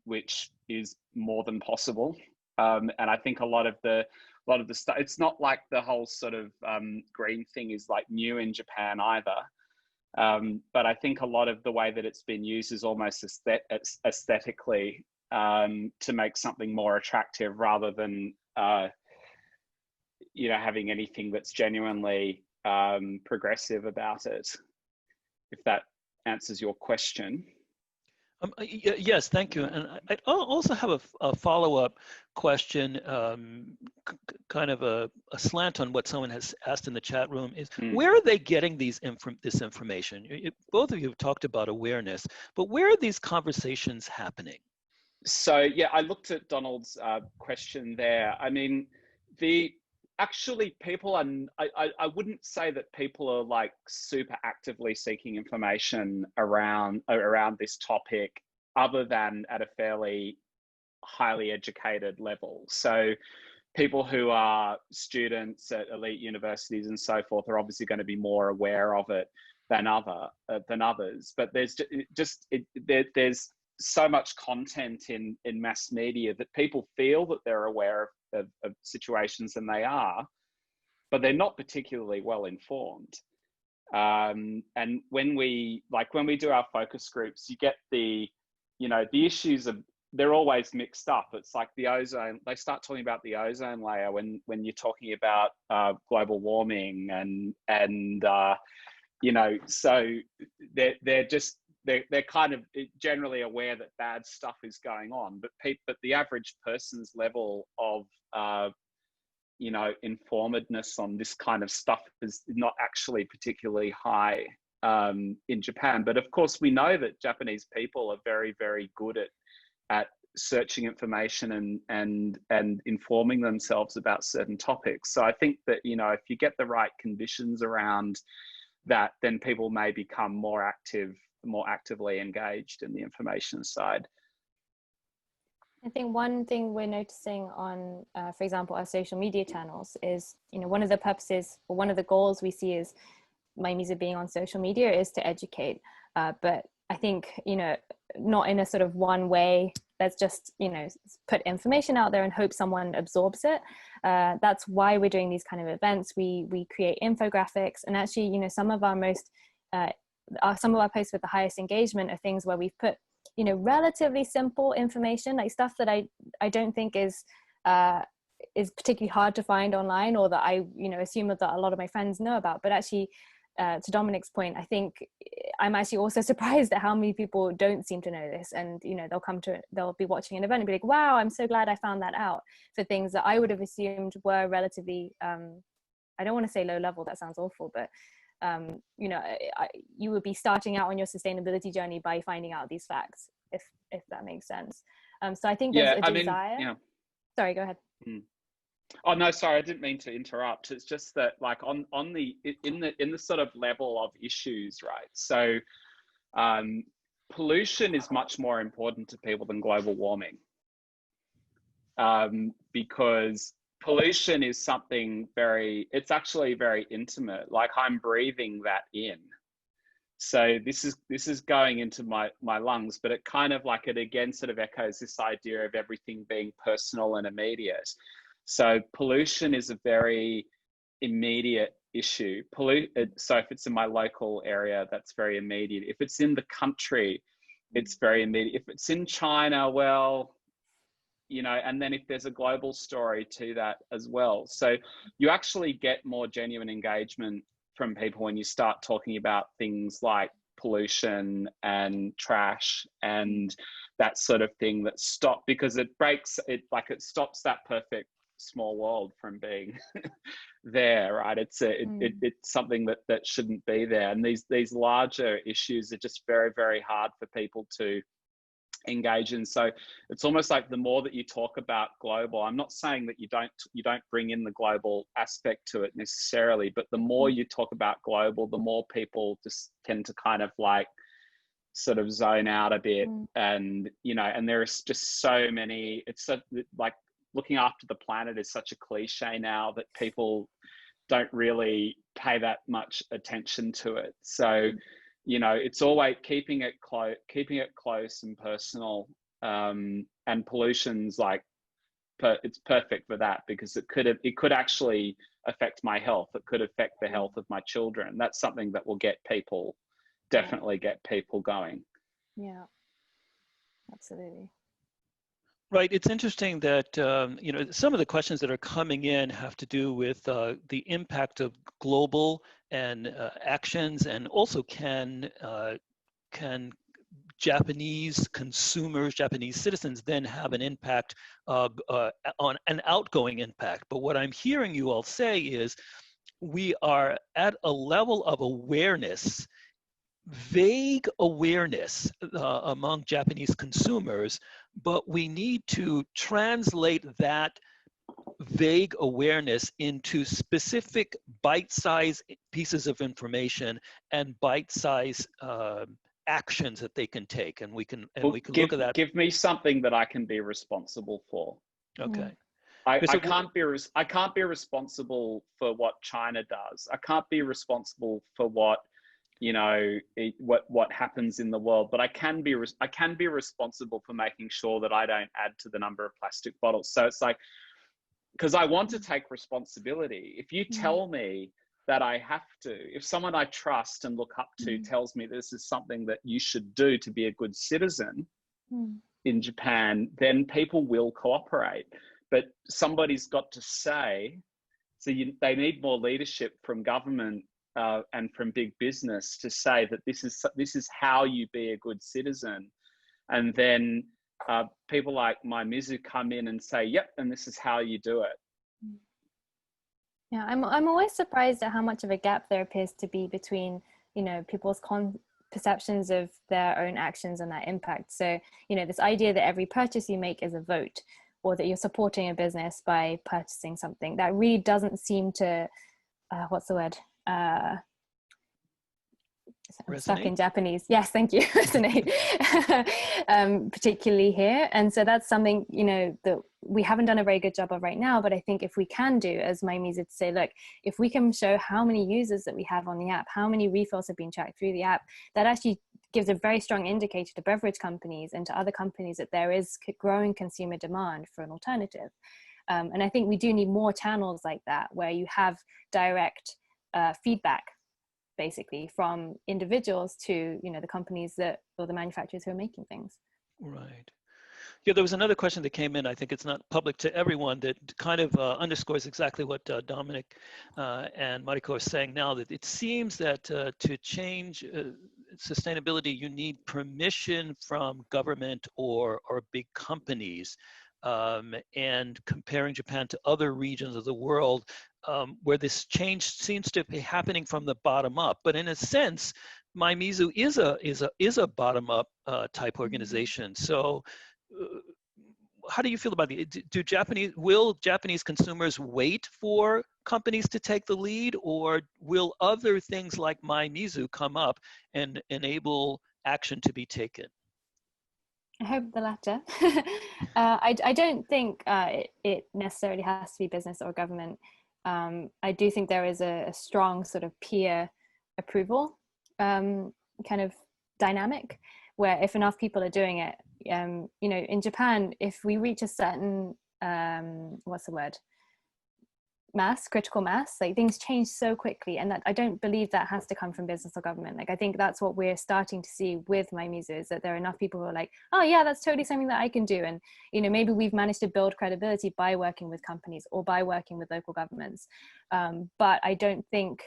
which is more than possible. And I think a lot of the stuff, it's not like the whole sort of green thing is like new in Japan either. But I think a lot of the way that it's been used is almost aesthetically to make something more attractive, rather than you know, having anything that's genuinely progressive about it. If that answers your question. Yes, thank you. And I also have a follow-up question, kind of a slant on what someone has asked in the chat room, is where are they getting this information? Both of you have talked about awareness, but where are these conversations happening? So yeah, I looked at Donald's question there. I mean, people are, I wouldn't say that people are like super actively seeking information around this topic, other than at a fairly highly educated level. So people who are students at elite universities and so forth are obviously going to be more aware of it than others. But there's there's so much content in mass media that people feel that they're aware of situations, and they are, but they're not particularly well informed. And when we do our focus groups, you get the issues they're always mixed up. It's like the ozone, they start talking about the ozone layer when you're talking about global warming, and so they're kind of generally aware that bad stuff is going on, but the average person's level of informedness on this kind of stuff is not actually particularly high in Japan. But of course, we know that Japanese people are very, very good at searching information and informing themselves about certain topics. So I think that, if you get the right conditions around that, then people may become more actively engaged in the information side. I think one thing we're noticing on, for example, our social media channels is, one of the purposes, or one of the goals we see is MyMusic being on social media is to educate. But I think, not in a sort of one way, let's just, put information out there and hope someone absorbs it. That's why we're doing these kind of events. We create infographics, and actually, some of our posts with the highest engagement are things where we've put you know, relatively simple information, like stuff that I don't think is particularly hard to find online, or that I, you know, assume that a lot of my friends know about. But actually, to Dominic's point, I think I'm actually also surprised at how many people don't seem to know this. And, you know, they'll be watching an event and be like, wow, I'm so glad I found that out, for things that I would have assumed were relatively, I don't want to say low level, that sounds awful, but, you know, you would be starting out on your sustainability journey by finding out these facts, if that makes sense. So I think there's a desire. Yeah. Sorry, go ahead. Oh no, sorry, I didn't mean to interrupt. It's just that, like, in the sort of level of issues, right? So pollution is much more important to people than global warming, because pollution is something it's actually very intimate. Like, I'm breathing that in. So this is going into my lungs, but it kind of, like, it again sort of echoes this idea of everything being personal and immediate. So pollution is a very immediate issue. So if it's in my local area, that's very immediate. If it's in the country, it's very immediate. If it's in China, well, you know, and then if there's a global story to that as well. So you actually get more genuine engagement from people when you start talking about things like pollution and trash and that sort of thing, that stop, because it stops that perfect small world from being there, right? It's something that shouldn't be there. And these larger issues are just very, very hard for people to engage in. So it's almost like the more that you talk about global, I'm not saying that you don't bring in the global aspect to it necessarily, but the more you talk about global, the more people just tend to kind of like sort of zone out a bit. And, you know, and there's just so many, it's so, like, looking after the planet is such a cliche now that people don't really pay that much attention to it. So, you know, it's always keeping it close and personal. And pollution's like, it's perfect for that, because it could actually affect my health. It could affect the health of my children. That's something that will definitely get people going. Yeah, absolutely. Right. It's interesting that, you know, some of the questions that are coming in have to do with the impact of global and actions, and also can Japanese consumers, Japanese citizens, then have an impact on an outgoing impact. But what I'm hearing you all say is we are at a level of awareness, vague awareness among Japanese consumers, but we need to translate that vague awareness into specific bite-sized pieces of information and bite-sized actions that they can take, and we can look at that. Give me something that I can be responsible for. Okay. I can't be responsible for what China does. I can't be responsible for what, you know, what happens in the world, but I can be responsible for making sure that I don't add to the number of plastic bottles. So it's like, because I want to take responsibility. If you tell me that I have to, if someone I trust and look up to tells me this is something that you should do to be a good citizen in Japan, then people will cooperate. But somebody's got to say, so they need more leadership from government and from big business to say that this is how you be a good citizen. And then people like my Mizu come in and say, yep, and this is how you do it. Yeah, I'm always surprised at how much of a gap there appears to be between, you know, people's perceptions of their own actions and that impact. So, you know, this idea that every purchase you make is a vote, or that you're supporting a business by purchasing something, that really doesn't seem to, what's the word? I'm stuck in Japanese. Yes, thank you. Resonate. Particularly here. And so that's something, you know, that we haven't done a very good job of right now. But I think if we can do, as Maimi said, say, look, if we can show how many users that we have on the app, how many refills have been tracked through the app, that actually gives a very strong indicator to beverage companies and to other companies that there is growing consumer demand for an alternative. And I think we do need more channels like that, where you have direct feedback basically, from individuals to, you know, the companies that, or the manufacturers who are making things. Right. Yeah, there was another question that came in. I think it's not public to everyone, that kind of underscores exactly what Dominic and Mariko are saying now, that it seems that to change sustainability, you need permission from government or big companies. And comparing Japan to other regions of the world, where this change seems to be happening from the bottom up. But in a sense, Maimizu is a bottom up type organization. So how do you feel about it? Will Japanese consumers wait for companies to take the lead, or will other things like Maimizu come up and enable action to be taken? I hope the latter. I don't think it necessarily has to be business or government. I do think there is a strong sort of peer approval kind of dynamic, where if enough people are doing it, you know, in Japan, if we reach a certain, what's the word? Critical mass, like things change so quickly, and that I don't believe that has to come from business or government. Like I think that's what we're starting to see with Maimizu, is that there are enough people who are like, oh yeah, that's totally something that I can do. And you know, maybe we've managed to build credibility by working with companies or by working with local governments, but I don't think,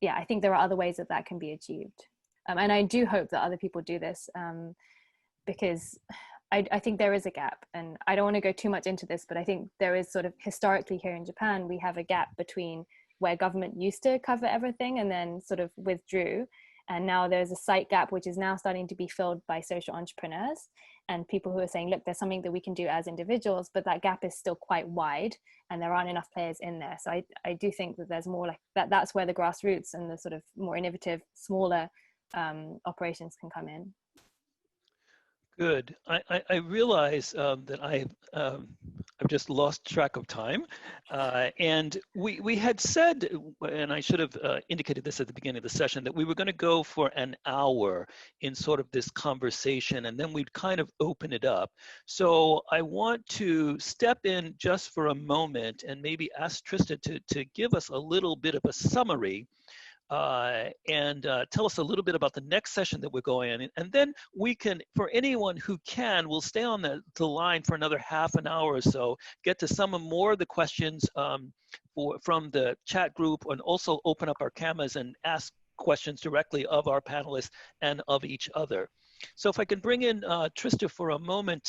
I think there are other ways that can be achieved, and I do hope that other people do this, because I think there is a gap, and I don't want to go too much into this, but I think there is sort of historically here in Japan, we have a gap between where government used to cover everything and then sort of withdrew. And now there's a slight gap, which is now starting to be filled by social entrepreneurs and people who are saying, look, there's something that we can do as individuals, but that gap is still quite wide and there aren't enough players in there. So I do think that there's more like that's where the grassroots and the sort of more innovative, smaller operations can come in. Good. I realize that I've just lost track of time, and we had said, and I should have indicated this at the beginning of the session, that we were going to go for an hour in sort of this conversation, and then we'd kind of open it up. So I want to step in just for a moment and maybe ask Trista to give us a little bit of a summary and tell us a little bit about the next session that we're going in. And then we can, for anyone who can, we'll stay on the line for another half an hour or so, get to some more of the questions from the chat group, and also open up our cameras and ask questions directly of our panelists and of each other. So if I can bring in Trista for a moment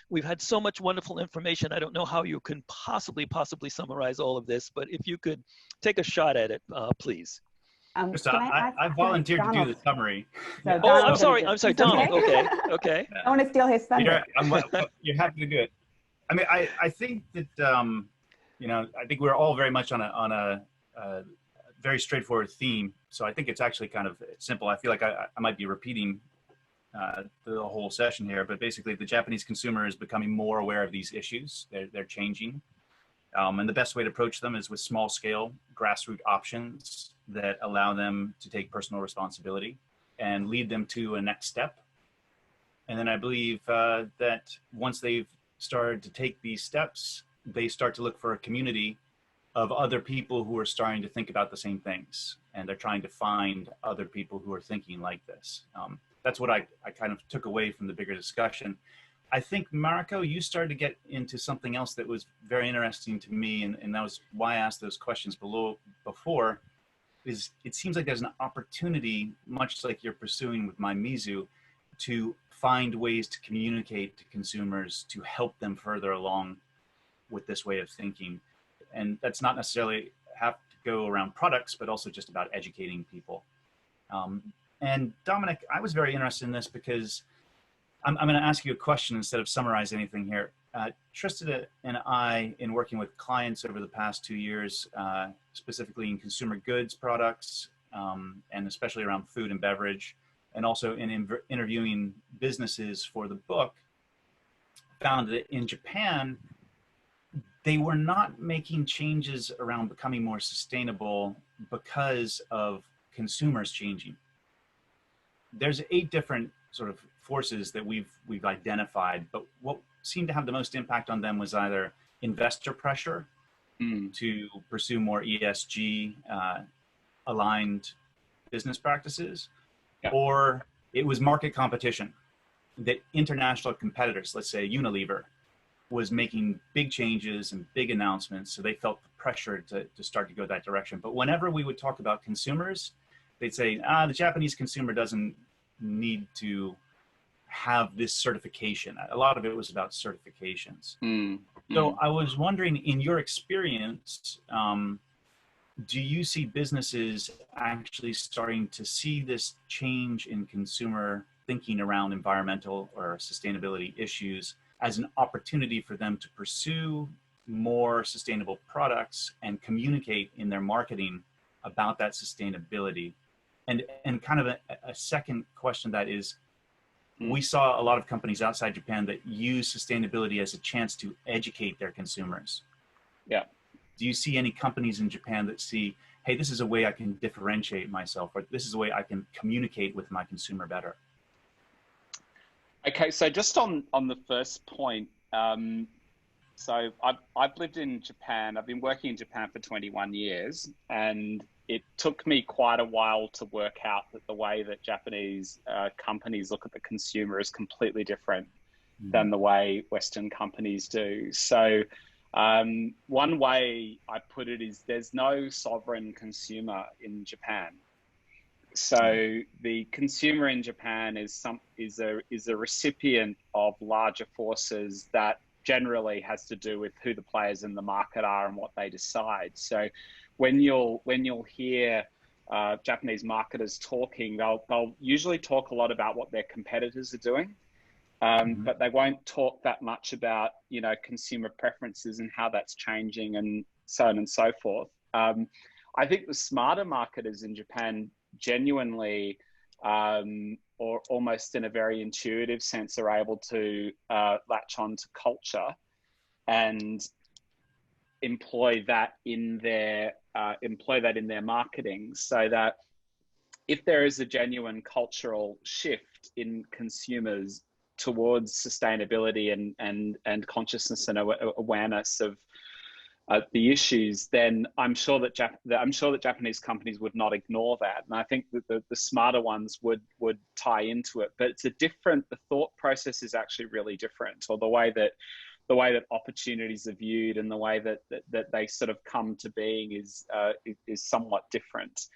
we've had so much wonderful information. I don't know how you can possibly summarize all of this, but if you could take a shot at it, please. I volunteered to do the summary. So I'm sorry, Donald. Okay. I want to steal his thunder. You're happy to do it. I mean, I think that, you know, I think we're all very much on a very straightforward theme. So I think it's actually kind of simple. I feel like I might be repeating the whole session here, but basically the Japanese consumer is becoming more aware of these issues. They're changing. And the best way to approach them is with small scale grassroots options that allow them to take personal responsibility and lead them to a next step. And then I believe that once they've started to take these steps, they start to look for a community of other people who are starting to think about the same things. And they're trying to find other people who are thinking like this. That's what I kind of took away from the bigger discussion. I think, Mariko, you started to get into something else that was very interesting to me, and that was why I asked those questions before, is it seems like there's an opportunity, much like you're pursuing with Maimizu, to find ways to communicate to consumers to help them further along with this way of thinking. And that's not necessarily have to go around products, but also just about educating people. And Dominic, I was very interested in this because I'm going to ask you a question instead of summarize anything here. Trista and I, in working with clients over the past 2 years, specifically in consumer goods products, and especially around food and beverage, and also in interviewing businesses for the book, found that in Japan, they were not making changes around becoming more sustainable because of consumers changing. There's 8 different sort of forces that we've identified, but what seemed to have the most impact on them was either investor pressure to pursue more ESG aligned business practices, Yeah. or it was market competition. That international competitors, let's say Unilever, was making big changes and big announcements, so they felt the pressure to start to go that direction. But whenever we would talk about consumers, they'd say, the Japanese consumer doesn't need to have this certification. A lot of it was about certifications. So I was wondering, in your experience, do you see businesses actually starting to see this change in consumer thinking around environmental or sustainability issues as an opportunity for them to pursue more sustainable products and communicate in their marketing about that sustainability? And kind of a second question that is, we saw a lot of companies outside Japan that use sustainability as a chance to educate their consumers. Yeah. Do you see any companies in Japan that see, hey, this is a way I can differentiate myself, or this is a way I can communicate with my consumer better? Okay, so just on the first point, so I've lived in Japan. I've been working in Japan for 21 years, and it took me quite a while to work out that the way that Japanese companies look at the consumer is completely different than the way Western companies do. So one way I put it is there's no sovereign consumer in Japan. So the consumer in Japan is a recipient of larger forces that generally has to do with who the players in the market are and what they decide. So when you'll hear Japanese marketers talking, they'll usually talk a lot about what their competitors are doing, but they won't talk that much about, you know, consumer preferences and how that's changing and so on and so forth. I think the smarter marketers in Japan genuinely, or almost in a very intuitive sense, are able to latch on to culture and employ that in their marketing, so that if there is a genuine cultural shift in consumers towards sustainability and consciousness and awareness of the issues, then I'm sure that Japanese companies would not ignore that, and I think that the smarter ones would tie into it. But the thought process is actually really different, or the way that opportunities are viewed and the way that they sort of come to being is somewhat different.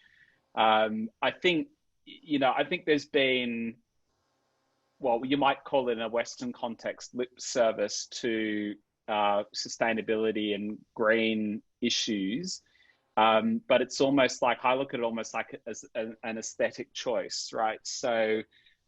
I think there's been, well, you might call it in a Western context, lip service to sustainability and green issues, but it's almost like, I look at it almost like as an aesthetic choice, right? So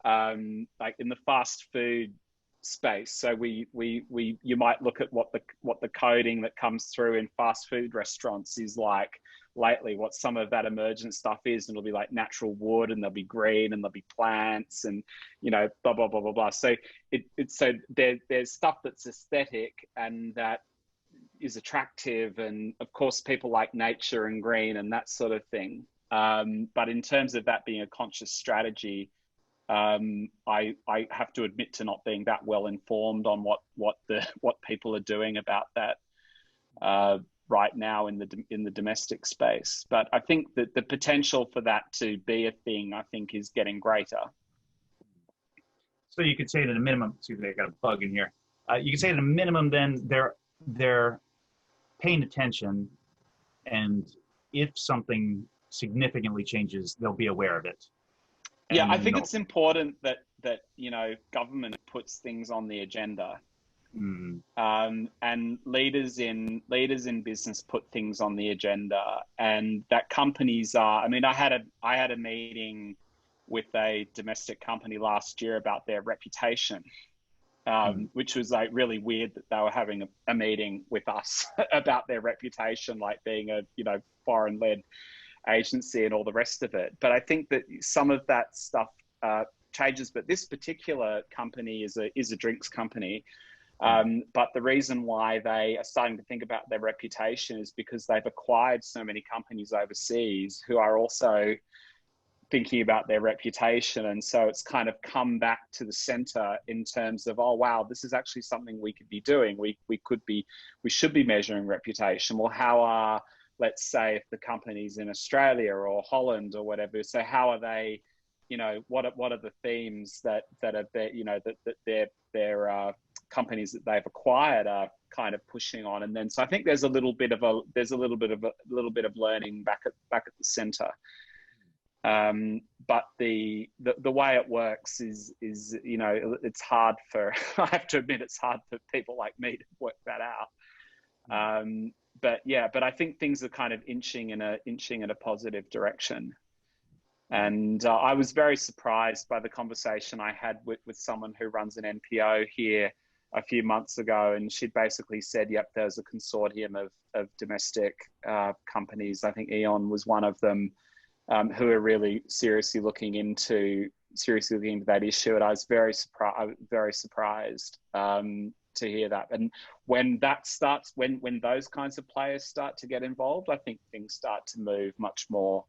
like in the fast food space, so you might look at what the coding that comes through in fast food restaurants is like lately, what some of that emergent stuff is, and it'll be like natural wood, and there'll be green, and there'll be plants, and, you know, blah blah blah blah blah. So there's stuff that's aesthetic and that is attractive, and of course people like nature and green and that sort of thing. But in terms of that being a conscious strategy, I have to admit to not being that well informed on what people are doing about that right now in the domestic space. But I think that the potential for that to be a thing, I think, is getting greater. So you could say at a minimum, see if they got a bug in here. You could say at a minimum, then they're paying attention, and if something significantly changes, they'll be aware of it. Yeah, I think it's important that you know, government puts things on the agenda, and leaders in business put things on the agenda, and that companies are. I mean, I had a meeting with a domestic company last year about their reputation, which was like really weird that they were having a meeting with us about their reputation, like being a, you know, foreign-led agency and all the rest of it. But I think that some of that stuff changes. But this particular company is a drinks company. But the reason why they are starting to think about their reputation is because they've acquired so many companies overseas who are also thinking about their reputation. And so it's kind of come back to the center in terms of, oh, wow, this is actually something we could be doing. We should be measuring reputation. Well, how are let's say if the company's in Australia or Holland or whatever. So how are they, you know, what are the themes that are there, you know, that their companies that they've acquired are kind of pushing on. And then, so I think there's a little bit of learning back at the center. But the way it works is, you know, it's hard for, I have to admit, it's hard for people like me to work that out. But yeah, but I think things are kind of inching in a positive direction. And I was very surprised by the conversation I had with someone who runs an NPO here a few months ago, and she basically said, yep, there's a consortium of domestic companies, I think Eon was one of them, who are really seriously looking into that issue. And I was very surprised to hear that. And when that starts, when those kinds of players start to get involved, I think things start to move much more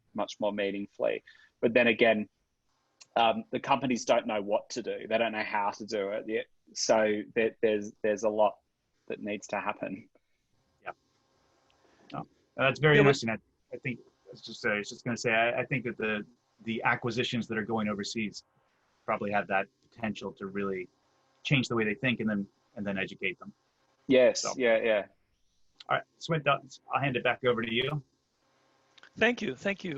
meaningfully. But then again, the companies don't know what to do. They don't know how to do it yet. So there's a lot that needs to happen. Yeah. No, that's very interesting. I think I was just going to say, I think that the acquisitions that are going overseas probably have that potential to really change the way they think and then educate them. Yes. So. Yeah. All right, Swint, I'll hand it back over to you. Thank you.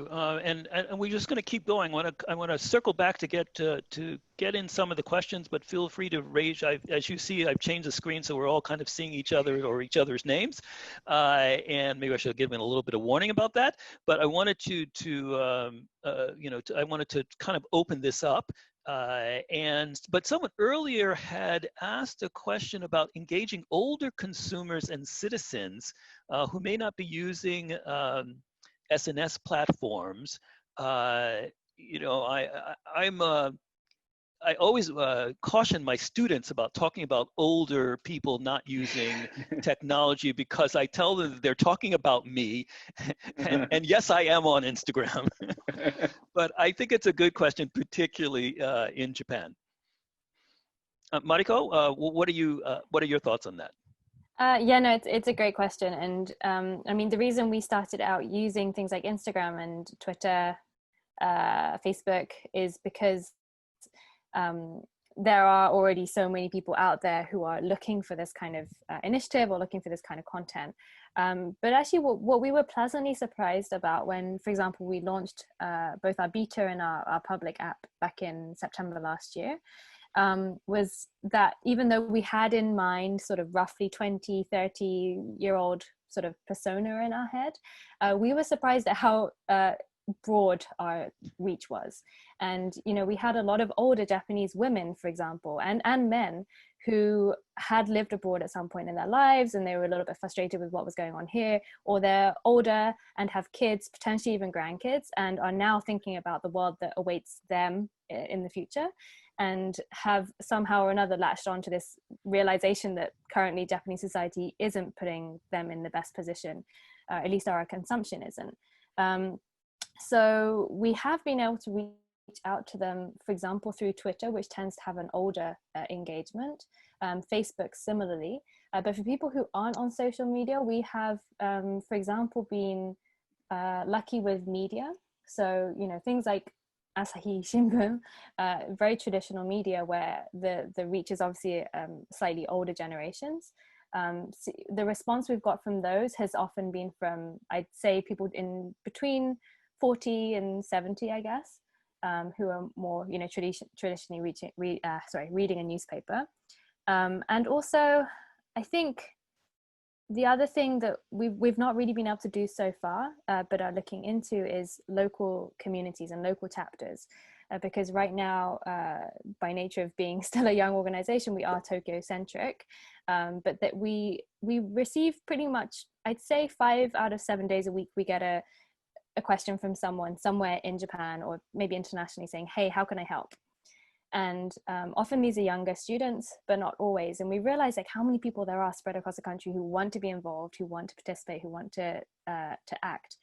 And we're just going to keep going. I want to circle back to get in some of the questions, but feel free to raise. As you see, I've changed the screen so we're all kind of seeing each other or each other's names, and maybe I should give a little bit of warning about that. But I wanted I wanted to kind of open this up. But someone earlier had asked a question about engaging older consumers and citizens who may not be using SNS platforms. You know, I always caution my students about talking about older people not using technology, because I tell them that they're talking about me, and yes, I am on Instagram. But I think it's a good question, particularly in Japan. Mariko, what are your thoughts on that? Yeah, no, it's a great question. And I mean, the reason we started out using things like Instagram and Twitter, Facebook, is because there are already so many people out there who are looking for this kind of initiative or looking for this kind of content. But actually what we were pleasantly surprised about when, for example, we launched both our beta and our public app back in September last year, was that even though we had in mind sort of roughly 20, 30-year-old sort of persona in our head, we were surprised at how broad our reach was. And, you know, we had a lot of older Japanese women, for example, and men who had lived abroad at some point in their lives, and they were a little bit frustrated with what was going on here, or they're older and have kids, potentially even grandkids, and are now thinking about the world that awaits them in the future, and have somehow or another latched on to this realization that currently Japanese society isn't putting them in the best position, at least our consumption isn't. So we have been able to reach out to them, for example, through Twitter, which tends to have an older engagement, Facebook similarly. But for people who aren't on social media, we have, for example, been lucky with media. So, you know, things like Asahi Shimbun, very traditional media where the reach is obviously slightly older generations. So the response we've got from those has often been from, I'd say, people in between 40 and 70, I guess, who are more, you know, traditionally reading a newspaper. And also, I think the other thing that we've not really been able to do so far, but are looking into, is local communities and local chapters. Because right now, by nature of being still a young organization, we are Tokyo-centric, but that we receive pretty much, I'd say 5 out of 7 days a week, we get a question from someone somewhere in Japan or maybe internationally saying, hey, how can I help? And often these are younger students, but not always. And we realize like how many people there are spread across the country who want to be involved, who want to participate, who want to act.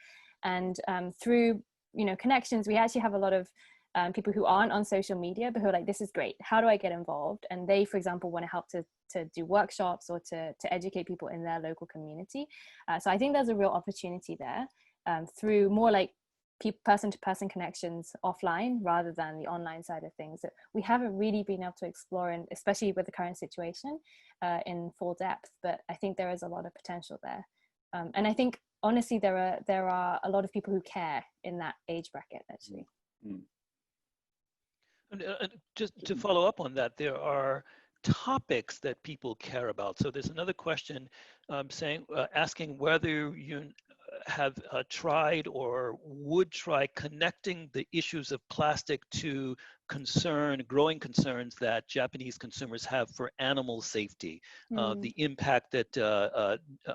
And through, you know, connections, we actually have a lot of people who aren't on social media, but who are like, this is great, how do I get involved? And they, for example, want to help to do workshops or to educate people in their local community. So I think there's a real opportunity there through more like person-to-person connections offline rather than the online side of things that we haven't really been able to explore, and especially with the current situation in full depth. But I think there is a lot of potential there, and I think honestly there are a lot of people who care in that age bracket actually. And just to follow up on that, there are topics that people care about. So there's another question asking whether you have tried or would try connecting the issues of plastic to growing concerns that Japanese consumers have for animal safety, the impact that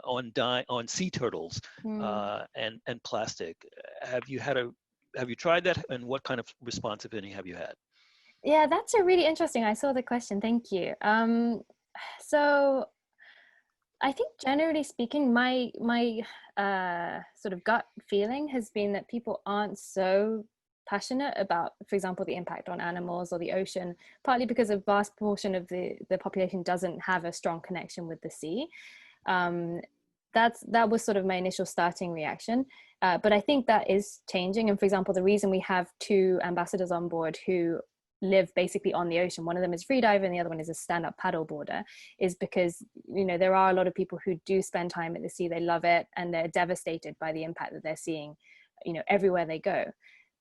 on sea turtles and plastic. Have you tried that, and what kind of response, if any, have you had? Yeah, that's a really interesting. I saw the question. Thank you. So I think generally speaking, my sort of gut feeling has been that people aren't so passionate about, for example, the impact on animals or the ocean, partly because a vast portion of the population doesn't have a strong connection with the sea. That was sort of my initial starting reaction. But I think that is changing. And for example, the reason we have 2 ambassadors on board who live basically on the ocean, one of them is freediver and the other one is a stand-up paddleboarder, is because, you know, there are a lot of people who do spend time at the sea, they love it, and they're devastated by the impact that they're seeing, you know, everywhere they go.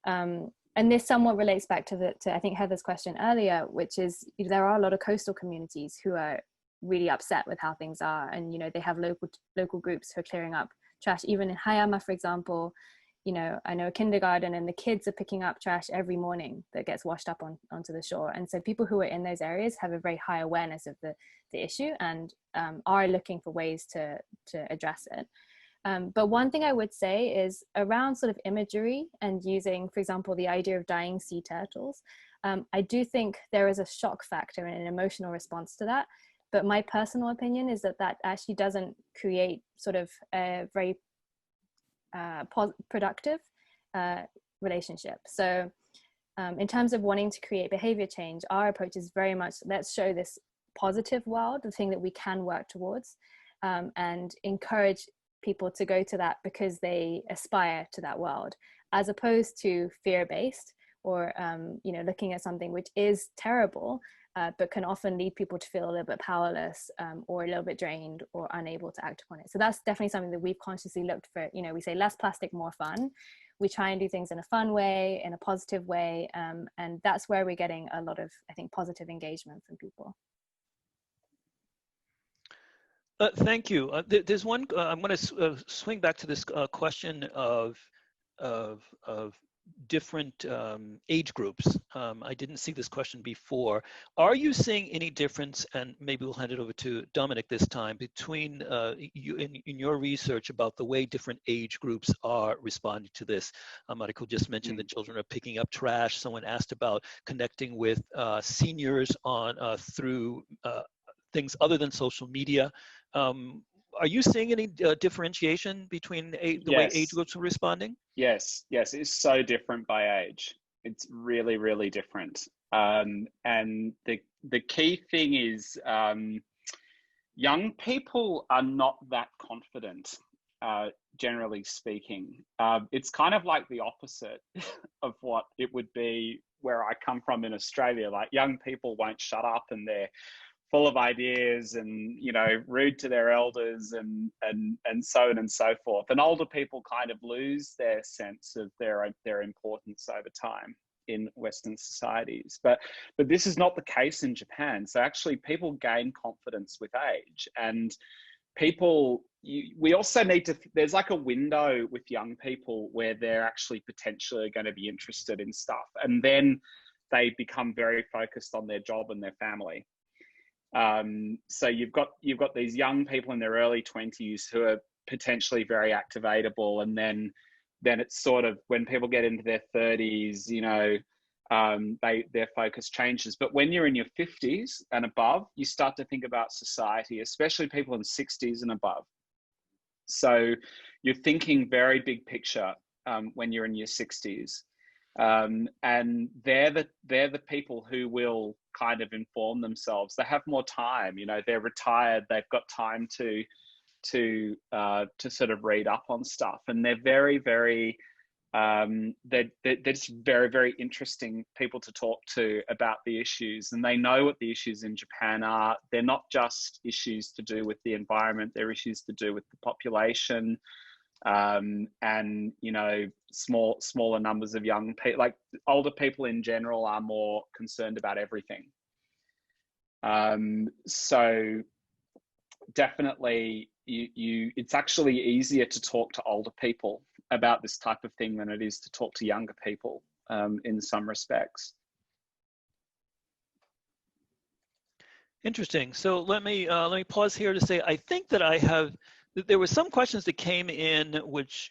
And this somewhat relates back to I think Heather's question earlier, which is there are a lot of coastal communities who are really upset with how things are, and you know, they have local groups who are clearing up trash. Even in Hayama, for example, you know, I know a kindergarten and the kids are picking up trash every morning that gets washed up onto the shore. And so people who are in those areas have a very high awareness of the issue and are looking for ways to address it. But one thing I would say is around sort of imagery and using, for example, the idea of dying sea turtles. I do think there is a shock factor and an emotional response to that. But my personal opinion is that actually doesn't create sort of a very productive relationship. So in terms of wanting to create behavior change, our approach is very much, let's show this positive world, the thing that we can work towards, and encourage people to go to that because they aspire to that world, as opposed to fear-based or you know, looking at something which is terrible, but can often lead people to feel a little bit powerless or a little bit drained or unable to act upon it. So that's definitely something that we've consciously looked for. You know, we say less plastic, more fun. We try and do things in a fun way, in a positive way. And that's where we're getting a lot of, I think, positive engagement from people. Thank you. There's one, I'm going to swing back to this question of different age groups. I didn't see this question before. Are you seeing any difference, and maybe we'll hand it over to Dominic this time, between you in your research about the way different age groups are responding to this? Mariko just mentioned that children are picking up trash. Someone asked about connecting with seniors on through things other than social media. Are you seeing any differentiation between the way age groups are responding? Yes, it's so different by age. It's really, really different. And the key thing is young people are not that confident, generally speaking. It's kind of like the opposite of what it would be where I come from in Australia. Like, young people won't shut up and they're full of ideas and, you know, rude to their elders and so on and so forth. And older people kind of lose their sense of their importance over time in Western societies. But this is not the case in Japan. So actually people gain confidence with age, and we also need to, there's like a window with young people where they're actually potentially going to be interested in stuff, and then they become very focused on their job and their family. So you've got these young people in their early 20s who are potentially very activatable, and then it's sort of when people get into their 30s, you know, their focus changes. But when you're in your 50s and above, you start to think about society, especially people in 60s and above. So you're thinking very big picture when you're in your 60s. And they're the people who will kind of inform themselves. They have more time, you know, they're retired, they've got time to sort of read up on stuff, and they're very, very they're just very, very interesting people to talk to about the issues, and they know what the issues in Japan are. They're not just issues to do with the environment, they're issues to do with the population, and, you know, smaller numbers of young people. Like, older people in general are more concerned about everything. So definitely it's actually easier to talk to older people about this type of thing than it is to talk to younger people, in some respects. Interesting. So let me pause here to say, I think that there were some questions that came in which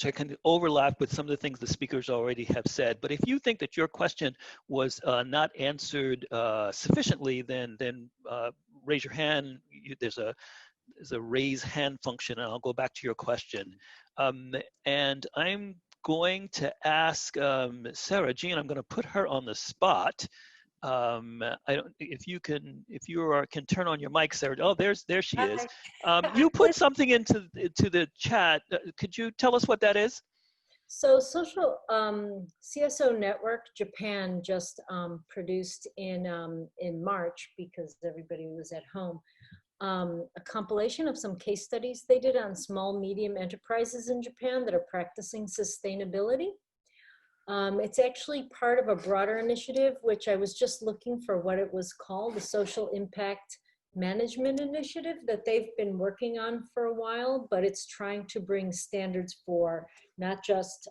I can overlap with some of the things the speakers already have said. But if you think that your question was not answered sufficiently, then raise your hand. There's a raise hand function, and I'll go back to your question. And I'm going to ask Sarah Jean. I'm going to put her on the spot. If you can turn on your mic, Sarah. Oh, there she is. You put something into the chat. Could you tell us what that is? So social CSO Network Japan just produced in March, because everybody was at home, a compilation of some case studies they did on small medium enterprises in Japan that are practicing sustainability. It's actually part of a broader initiative, which I was just looking for what it was called, the Social Impact Management Initiative, that they've been working on for a while, but it's trying to bring standards for not just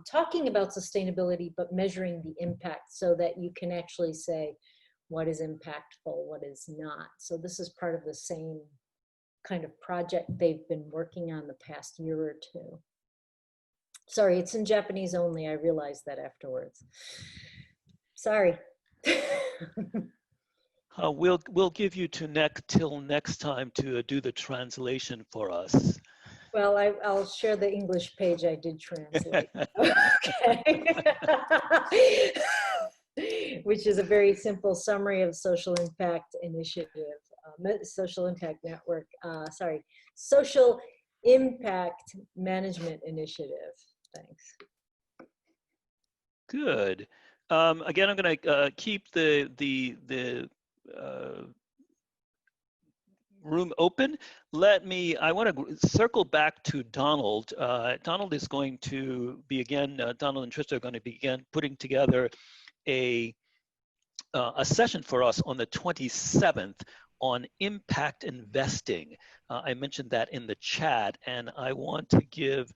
talking about sustainability, but measuring the impact, so that you can actually say what is impactful, what is not. So this is part of the same kind of project they've been working on the past year or two. Sorry, it's in Japanese only. I realized that afterwards. Sorry. We'll give you till next time to do the translation for us. Well, I'll share the English page I did translate. Okay. Which is a very simple summary of Social Impact Initiative, Social Impact Network, Social Impact Management Initiative. Thanks. Good. Again, I'm going to keep the room open. I want to circle back to Donald. Donald is going to be Donald and Trista are going to begin putting together a session for us on the 27th on impact investing. I mentioned that in the chat, and I want to give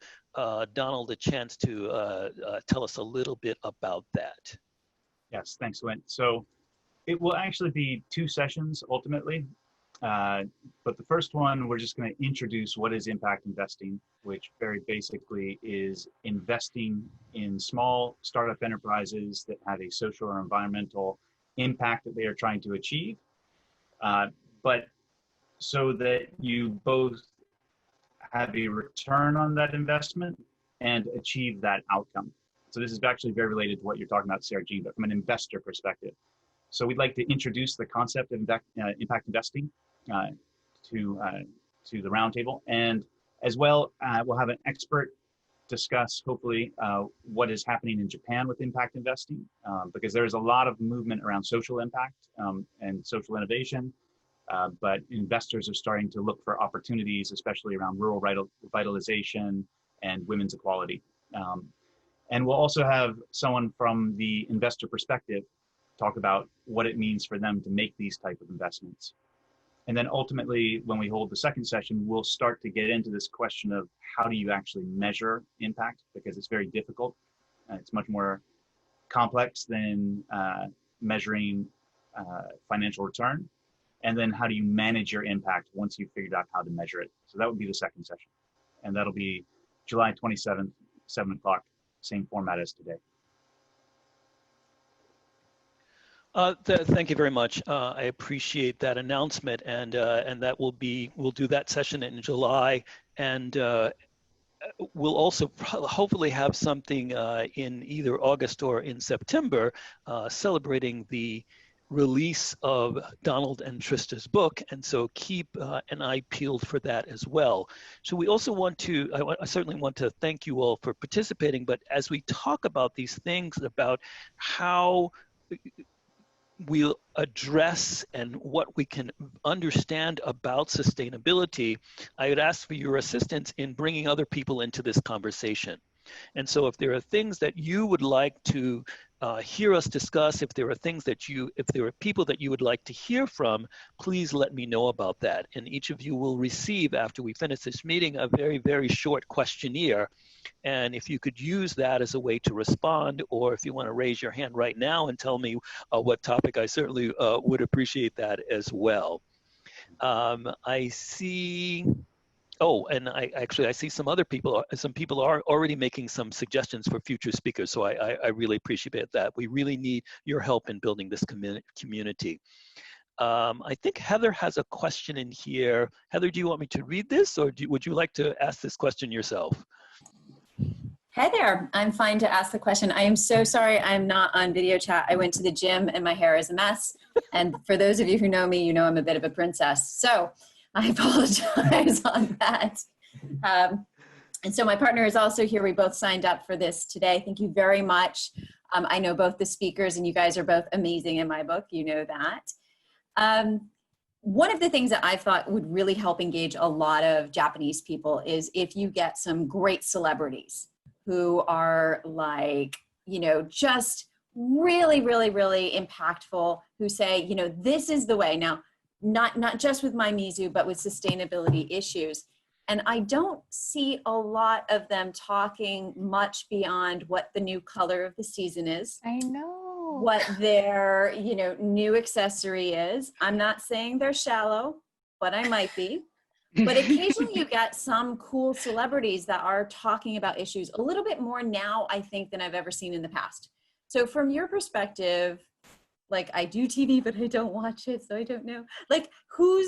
Donald a chance to tell us a little bit about that. Yes, thanks, Went. So it will actually be 2 sessions ultimately, but the first one, we're just going to introduce what is impact investing, which very basically is investing in small startup enterprises that have a social or environmental impact that they are trying to achieve, but so that you both have a return on that investment and achieve that outcome. So this is actually very related to what you're talking about, Sarah Jean, but from an investor perspective. So we'd like to introduce the concept of impact investing to the roundtable, and as well, we'll have an expert discuss, hopefully, what is happening in Japan with impact investing, because there's a lot of movement around social impact and social innovation, but investors are starting to look for opportunities, especially around rural revitalization and women's equality. And we'll also have someone from the investor perspective talk about what it means for them to make these type of investments. And then ultimately, when we hold the second session, we'll start to get into this question of how do you actually measure impact, because it's very difficult. It's much more complex than measuring financial return. And then how do you manage your impact once you've figured out how to measure it? So that would be the second session. And that'll be July 27th, 7 o'clock, same format as today. Thank you very much. I appreciate that announcement, and that we'll do that session in July. And we'll also hopefully have something in either August or in September celebrating the release of Donald and Trista's book, and so keep an eye peeled for that as well. So we also want to, I certainly want to thank you all for participating, but as we talk about these things about how we'll address and what we can understand about sustainability, I would ask for your assistance in bringing other people into this conversation. And so if there are things that you would like to hear us discuss, if there are people that you would like to hear from, please let me know about that. And each of you will receive, after we finish this meeting, a very, very short questionnaire. And if you could use that as a way to respond, or if you want to raise your hand right now and tell me what topic, I certainly would appreciate that as well. I see, oh, and I see some other people, some people are already making some suggestions for future speakers, so I really appreciate that. We really need your help in building this community. I think Heather has a question in here. Heather, do you want me to read this, or would you like to ask this question yourself? Hi there, I'm fine to ask the question. I am so sorry I'm not on video chat. I went to the gym and my hair is a mess. And for those of you who know me, you know I'm a bit of a princess. So I apologize on that. And so my partner is also here. We both signed up for this today. Thank you very much. I know both the speakers and you guys are both amazing in my book. You know that. One of the things that I thought would really help engage a lot of Japanese people is if you get some great celebrities who are like, you know, just really, really, really impactful, who say, you know, this is the way. Now, not just with my Mizu, but with sustainability issues. And I don't see a lot of them talking much beyond what the new color of the season is. I know. What their, you know, new accessory is. I'm not saying they're shallow, but I might be. But occasionally you get some cool celebrities that are talking about issues a little bit more now, I think, than I've ever seen in the past. So from your perspective, like I do TV, but I don't watch it, so I don't know. Like who,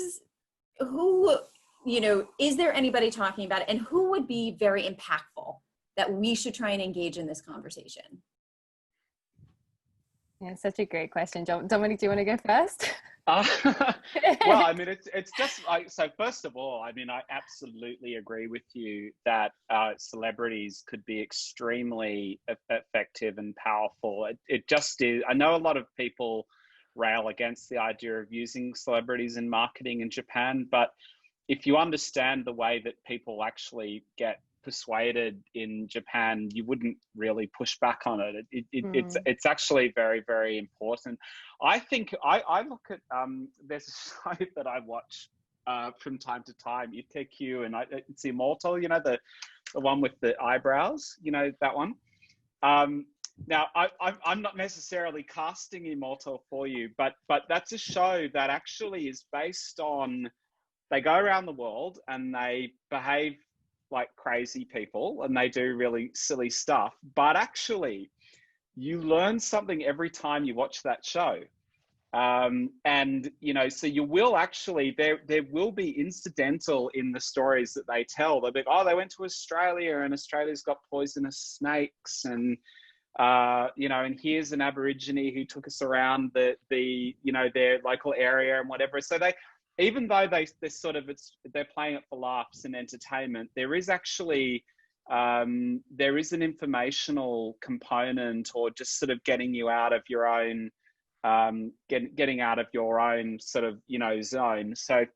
you know, is there anybody talking about it? And who would be very impactful that we should try and engage in this conversation? Yeah, such a great question. Dominic, do you want to go first? Well, I mean, it's just like, so first of all, I mean, I absolutely agree with you that celebrities could be extremely effective and powerful. It just is. I know a lot of people rail against the idea of using celebrities in marketing in Japan, but if you understand the way that people actually get persuaded in Japan, you wouldn't really push back on it. It's actually very, very important. I think I look at there's a show that I watch from time to time, Itekyu, and it's Immortal, you know, the one with the eyebrows, you know, that one. Now I'm not necessarily casting Immortal for you, but that's a show that actually is based on, they go around the world and they behave like crazy people and they do really silly stuff, but actually you learn something every time you watch that show. And, you know, so you will actually, there will be incidental in the stories that they tell. They'll be like, oh, they went to Australia and Australia's got poisonous snakes, and, you know, and here's an Aborigine who took us around the you know, their local area and whatever. So they, even though they're sort of, they're playing it for laughs and entertainment, there is actually, there is an informational component, or just sort of getting you out of your own, getting out of your own sort of, you know, zone. So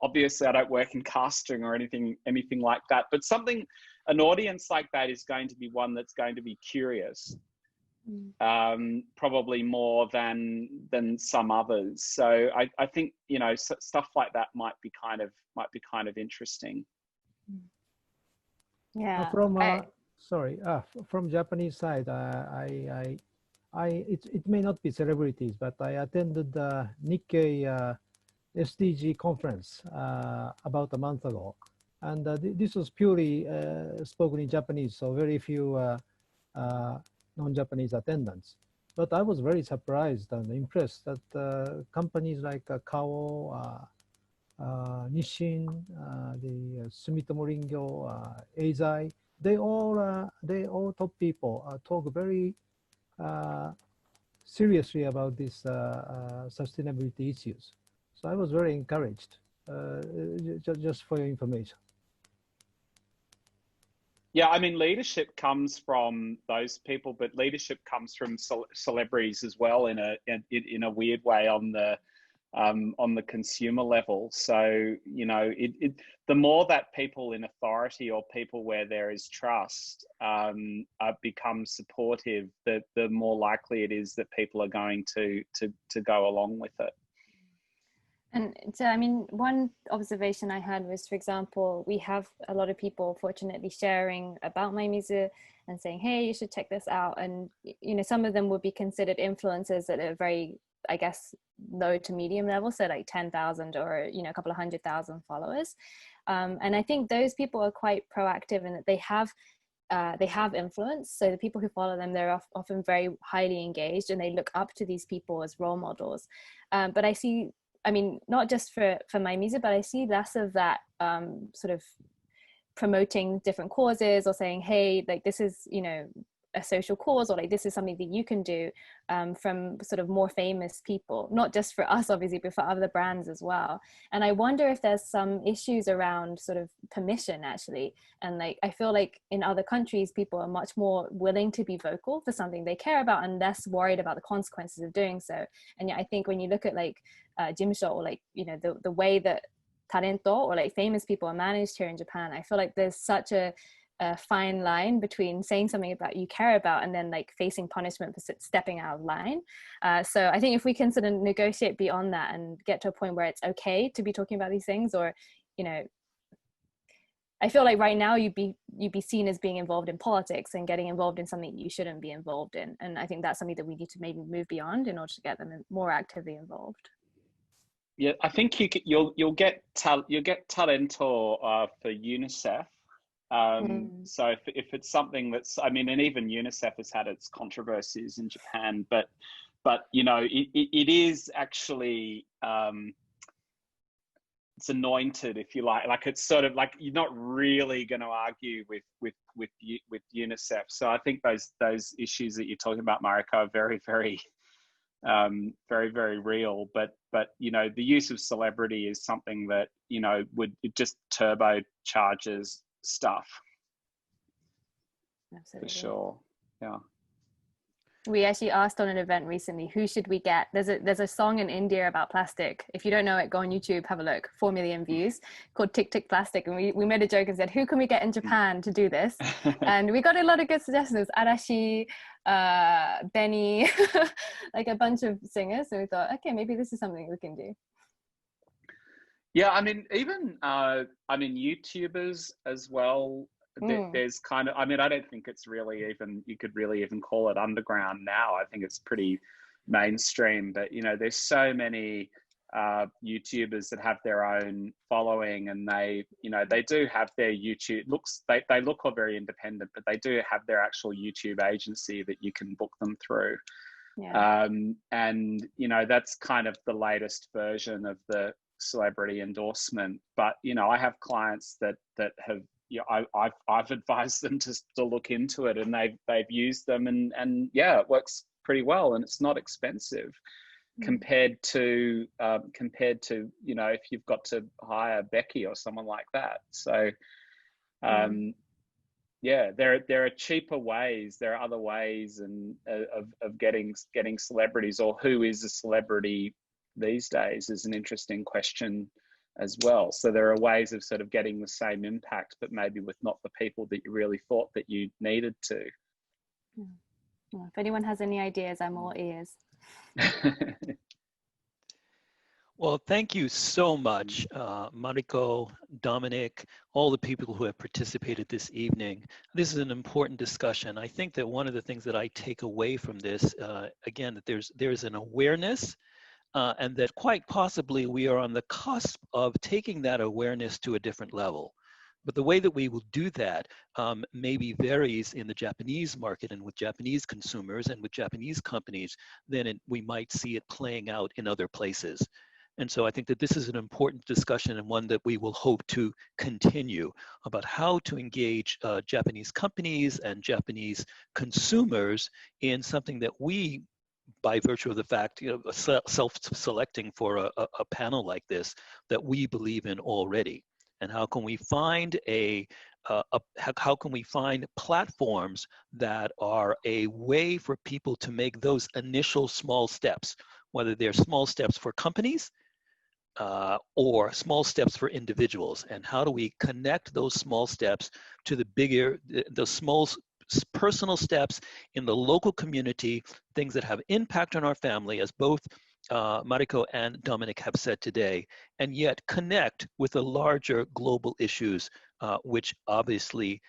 obviously I don't work in casting or anything like that, but an audience like that is going to be one that's going to be curious. Probably more than some others. So I think, you know, stuff like that might be kind of interesting. Yeah. From Japanese side, it may not be celebrities, but I attended the Nikkei SDG conference about a month ago, and this was purely spoken in Japanese, so very few non-Japanese attendants. But I was very surprised and impressed that companies like Kao, Nissin, the Sumitomo Ringyo, Eizai, they all top people talk very seriously about these sustainability issues. So I was very encouraged, just for your information. Yeah, I mean, leadership comes from those people, but leadership comes from celebrities as well in a weird way on the consumer level. So, you know, the more that people in authority or people where there is trust become supportive, the more likely it is that people are going to go along with it. And so, I mean, one observation I had was, for example, we have a lot of people fortunately sharing about Maimizu and saying, hey, you should check this out. And, you know, some of them would be considered influencers at a very, I guess, low to medium level. So like 10,000 or, you know, a couple of 100,000 followers. And I think those people are quite proactive in that they have influence. So the people who follow them, they're often very highly engaged and they look up to these people as role models. But I see, I mean, not just for Maimizu, but I see less of that sort of promoting different causes or saying, hey, like this is, you know, a social cause, or like this is something that you can do from sort of more famous people, not just for us obviously, but for other brands as well. And I wonder if there's some issues around sort of permission actually. And like, I feel like in other countries, people are much more willing to be vocal for something they care about and less worried about the consequences of doing so. And yet I think when you look at like Jimsho, or like, you know, the way that talento or like famous people are managed here in Japan, I feel like there's such a fine line between saying something about you care about and then like facing punishment for stepping out of line. So I think if we can sort of negotiate beyond that and get to a point where it's okay to be talking about these things, or, you know, I feel like right now you'd be seen as being involved in politics and getting involved in something you shouldn't be involved in. And I think that's something that we need to maybe move beyond in order to get them more actively involved. Yeah, I think you'll get talento for UNICEF. So if it's something that's, I mean, and even UNICEF has had its controversies in Japan, but you know, it is actually it's anointed, if you like it's sort of like you're not really going to argue with UNICEF. So I think those issues that you're talking about, Mariko, are very very real. But you know, the use of celebrity is something that, you know, it just turbocharges stuff. Absolutely. For sure. Yeah. We actually asked on an event recently, who should we get? There's a song in India about plastic. If you don't know it, go on YouTube, have a look. 4 million views, called Tick Tick Plastic. And we made a joke and said, who can we get in Japan to do this? And we got a lot of good suggestions. Arashi, Benny, like a bunch of singers. So we thought, okay, maybe this is something we can do. Yeah, I mean, even YouTubers as well. There's kind of, I mean, I don't think it's really even, you could really even call it underground now. I think it's pretty mainstream, but you know, there's so many YouTubers that have their own following, and they, you know, they do have their YouTube they look all very independent, but they do have their actual YouTube agency that you can book them through. Yeah. And you know, that's kind of the latest version of the celebrity endorsement. But you know, I have clients that have, you know, I've advised them to look into it, and they've used them, and yeah, it works pretty well, and it's not expensive compared to you know, if you've got to hire Becky or someone like that. So yeah, there are cheaper ways. There are other ways and of getting celebrities, or who is a celebrity these days is an interesting question as well. So there are ways of sort of getting the same impact, but maybe with not the people that you really thought that you needed to. Well, if anyone has any ideas, I'm all ears. Well, thank you so much, Mariko, Dominic, all the people who have participated this evening. This is an important discussion. I think that one of the things that I take away from this, again, that there's an awareness, and that quite possibly we are on the cusp of taking that awareness to a different level. But the way that we will do that maybe varies in the Japanese market and with Japanese consumers and with Japanese companies than we might see it playing out in other places. And so I think that this is an important discussion and one that we will hope to continue about how to engage Japanese companies and Japanese consumers in something that we, by virtue of the fact, self-selecting for a panel like this, that we believe in already. And how can we find how can we find platforms that are a way for people to make those initial small steps, whether they're small steps for companies or small steps for individuals, and how do we connect those small steps to the small personal steps in the local community, things that have impact on our family, as both Mariko and Dominic have said today, and yet connect with the larger global issues, which obviously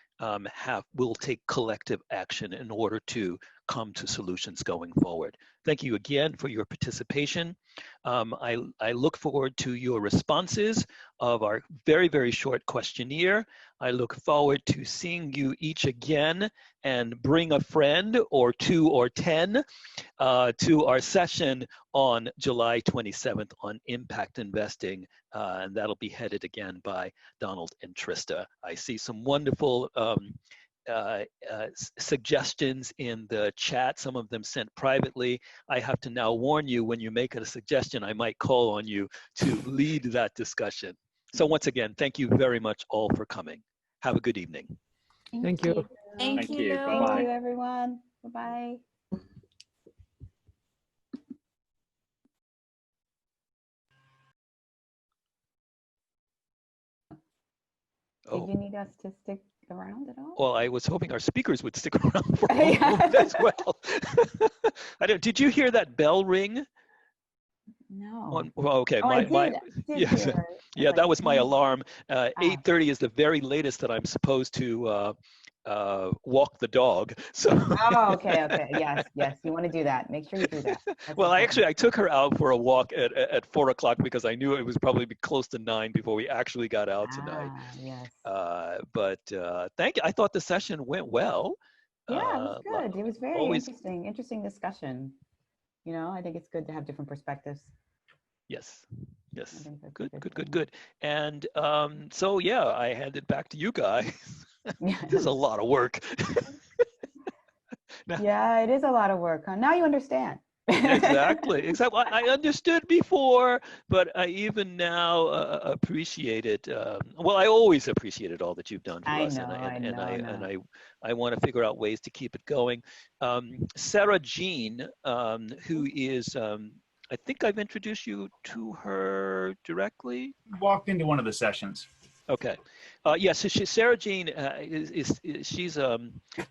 will take collective action in order to come to solutions going forward. Thank you again for your participation. I look forward to your responses of our very, very short questionnaire. I look forward to seeing you each again and bring a friend or 2 or 10 to our session on July 27th on impact investing. And that'll be headed again by Donald and Trista. I see some wonderful suggestions in the chat, some of them sent privately. I have to now warn you, when you make a suggestion, I might call on you to lead that discussion. So once again, thank you very much all for coming. Have a good evening. Thank you. Thank you. Bye-bye. Thank you, everyone. Bye-bye. Oh. Did you need us to stick around at all? Well, I was hoping our speakers would stick around for a moment as well. Did you hear that bell ring? No. Well, okay. Oh, I did Yes. hear. Yeah, that was my alarm. Ah. 8:30 is the very latest that I'm supposed to walk the dog. So. Oh, okay. Yes. You want to do that. Make sure you do that. That's well, important. I took her out for a walk at 4 o'clock because I knew it was probably be close to 9 before we actually got out tonight. Yes. But thank you. I thought the session went well. Yeah, it was good. It was very always interesting discussion. You know, I think it's good to have different perspectives. Yes. I think that's a Good. And so, yeah, I hand it back to you guys. Yeah. This is a lot of work. Yeah, it is a lot of work. Huh? Now you understand. Exactly. I understood before, but I even now appreciate it. Well, I always appreciated all that you've done for us, and I want to figure out ways to keep it going. Sarah Jean, who is, I think I've introduced you to her directly. Walked into one of the sessions. Okay. Yes, so Sarah Jean she's a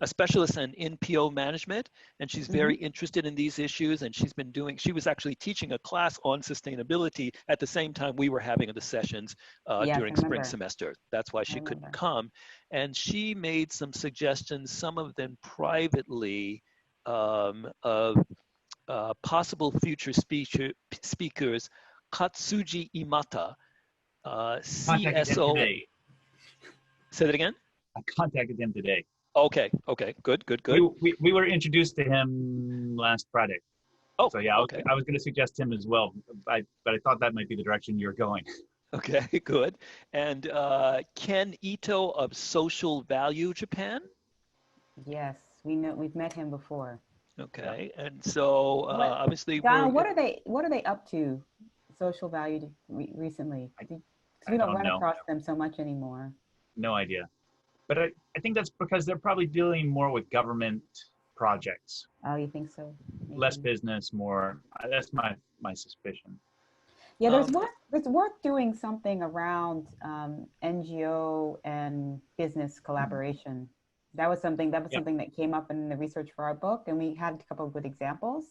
specialist in NPO management, and she's very interested in these issues, and she was actually teaching a class on sustainability at the same time we were having the sessions during spring semester. That's why she couldn't come. And she made some suggestions, some of them privately, of possible future speakers. Katsuji Imata, CSO. Say that again? I contacted him today. Okay. Good. We were introduced to him last Friday. Oh, so yeah, okay. I was going to suggest him as well, but I thought that might be the direction you're going. Okay, good. And Ken Ito of Social Value Japan? Yes, we've met him before. Okay, and so obviously, Don, what are they up to? Social Value recently. We don't run across them so much anymore. No idea. But I think that's because they're probably dealing more with government projects. Oh, you think so? Maybe. Less business, more. That's my suspicion. Yeah, there's work doing something around NGO and business collaboration. That was something that came up in the research for our book, and we had a couple of good examples.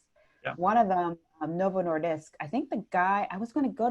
Yeah. One of them, Novo Nordisk. I think the guy, I was going to go